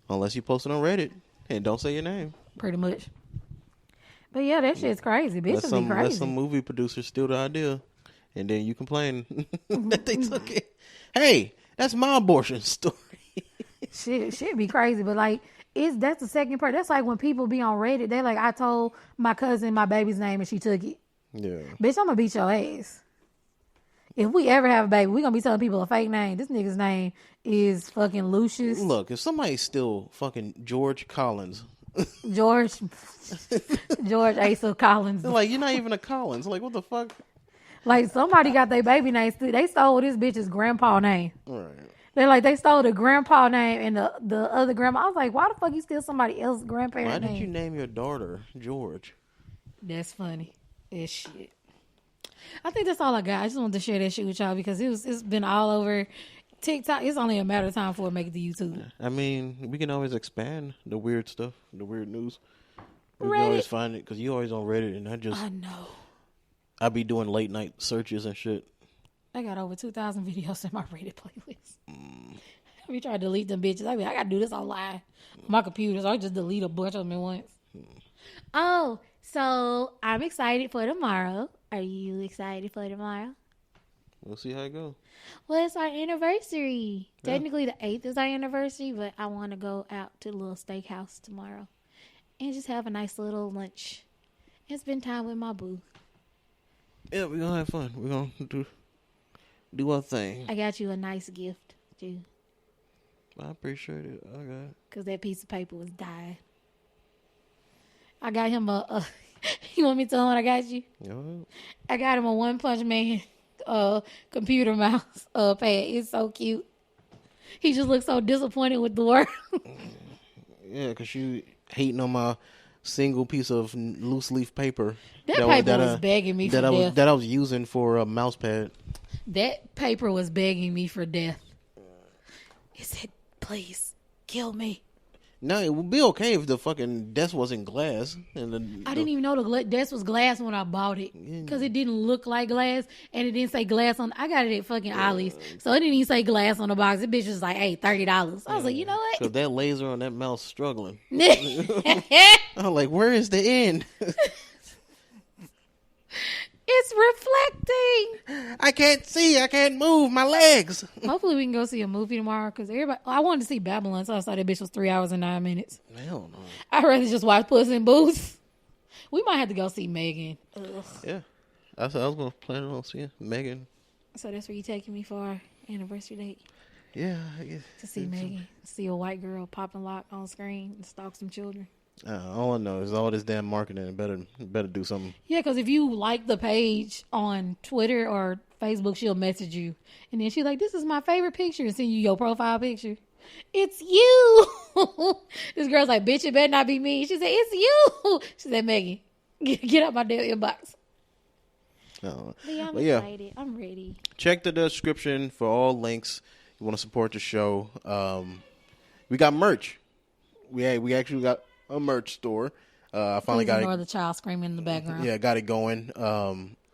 Unless you post it on Reddit and don't say your name. Pretty much. But yeah, that shit's crazy. Bitches be crazy. Let some movie producers steal the idea, and then you complain that they took it. Hey, that's my abortion story. shit be crazy, but like, that's the second part. That's like when people be on Reddit, they like, I told my cousin my baby's name and she took it. Yeah. Bitch, I'm gonna beat your ass. If we ever have a baby, we're going to be telling people a fake name. This nigga's name is fucking Lucius. Look, if somebody's still fucking George Collins. George Asa Collins. They're like, you're not even a Collins. Like, what the fuck? Like, somebody got their baby name. They stole this bitch's grandpa name. Right. They're like, they stole the grandpa name and the other grandma. I was like, why the fuck you steal somebody else's grandparent name? Why did you name your daughter George? That's funny. It's shit. I think that's all I got. I just wanted to share that shit with y'all because it's been all over TikTok. It's only a matter of time before it makes it to YouTube. I mean, we can always expand the weird stuff, the weird news. We Reddit. can always find it because you always on Reddit, and I know. I be doing late night searches and shit. I got over 2,000 videos in my Reddit playlist. We try to delete them bitches. I gotta do this online on my computer, so I just delete a bunch of them at once. Oh, so I'm excited for tomorrow. Are you excited for tomorrow? We'll see how it goes. Well, it's our anniversary. Yeah. Technically, the 8th is our anniversary, but I want to go out to the little steakhouse tomorrow and just have a nice little lunch and spend time with my boo. Yeah, we're going to have fun. We're going to do our thing. I got you a nice gift, too. I appreciate it. I got it. Because that piece of paper was dyed. I got him a you want me to tell him what I got you? Yeah. I got him a One Punch Man computer mouse pad. It's so cute. He just looks so disappointed with the world. Yeah, because you hating on my single piece of loose leaf paper. That paper was begging me for death. That I was using for a mouse pad. That paper was begging me for death. It said, please, kill me. No, it would be okay if the fucking desk wasn't glass. And I didn't even know the desk was glass when I bought it. Because it didn't look like glass. And it didn't say glass on... I got it at fucking Ollie's. So it didn't even say glass on the box. The bitch was like, hey, $30. I was like, you know what? Because that laser on that mouse struggling. I'm like, where is the end? It's reflecting. I can't see. I can't move my legs. Hopefully we can go see a movie tomorrow because everybody. I wanted to see Babylon, so I saw that bitch was 3 hours and 9 minutes. Hell no. I'd rather just watch Puss in Boots. We might have to go see Megan. Ugh. Yeah, I was going to plan on seeing Megan. So that's where you taking me for our anniversary date? Yeah, I guess. To see Megan, see a white girl popping lock on screen and stalk some children. All I know is all this damn marketing. Better do something. Yeah, because if you like the page on Twitter or Facebook, she'll message you. And then she's like, this is my favorite picture, and send you your profile picture. It's you. This girl's like, bitch, it better not be me. She said, it's you. She said, Megan, get out my damn inbox. I'm excited. I'm ready. Check the description for all links. You want to support the show. We got merch. We actually got a merch store. I finally got it. The child screaming in the background. Yeah, got it going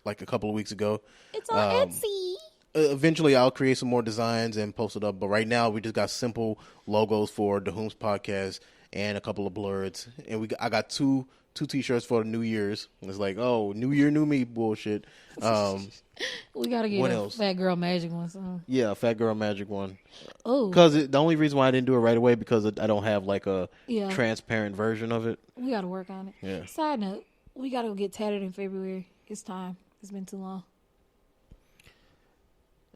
like a couple of weeks ago. It's on Etsy. Eventually, I'll create some more designs and post it up. But right now, we just got simple logos for the Whomst Podcast and a couple of Blerdz. And I got two T-shirts for New Year's. It's like, oh, New Year, new me bullshit. We gotta get a Fat Girl Magic one. So. Yeah, a Fat Girl Magic one. Oh, because the only reason why I didn't do it right away because I don't have like a transparent version of it. We gotta work on it. Yeah. Side note, we gotta go get tatted in February. It's time. It's been too long.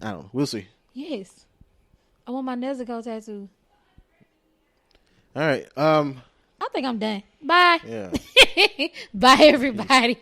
I don't know. We'll see. Yes, I want my Nezuko tattoo. All right. I think I'm done. Bye. Yeah. Bye, everybody.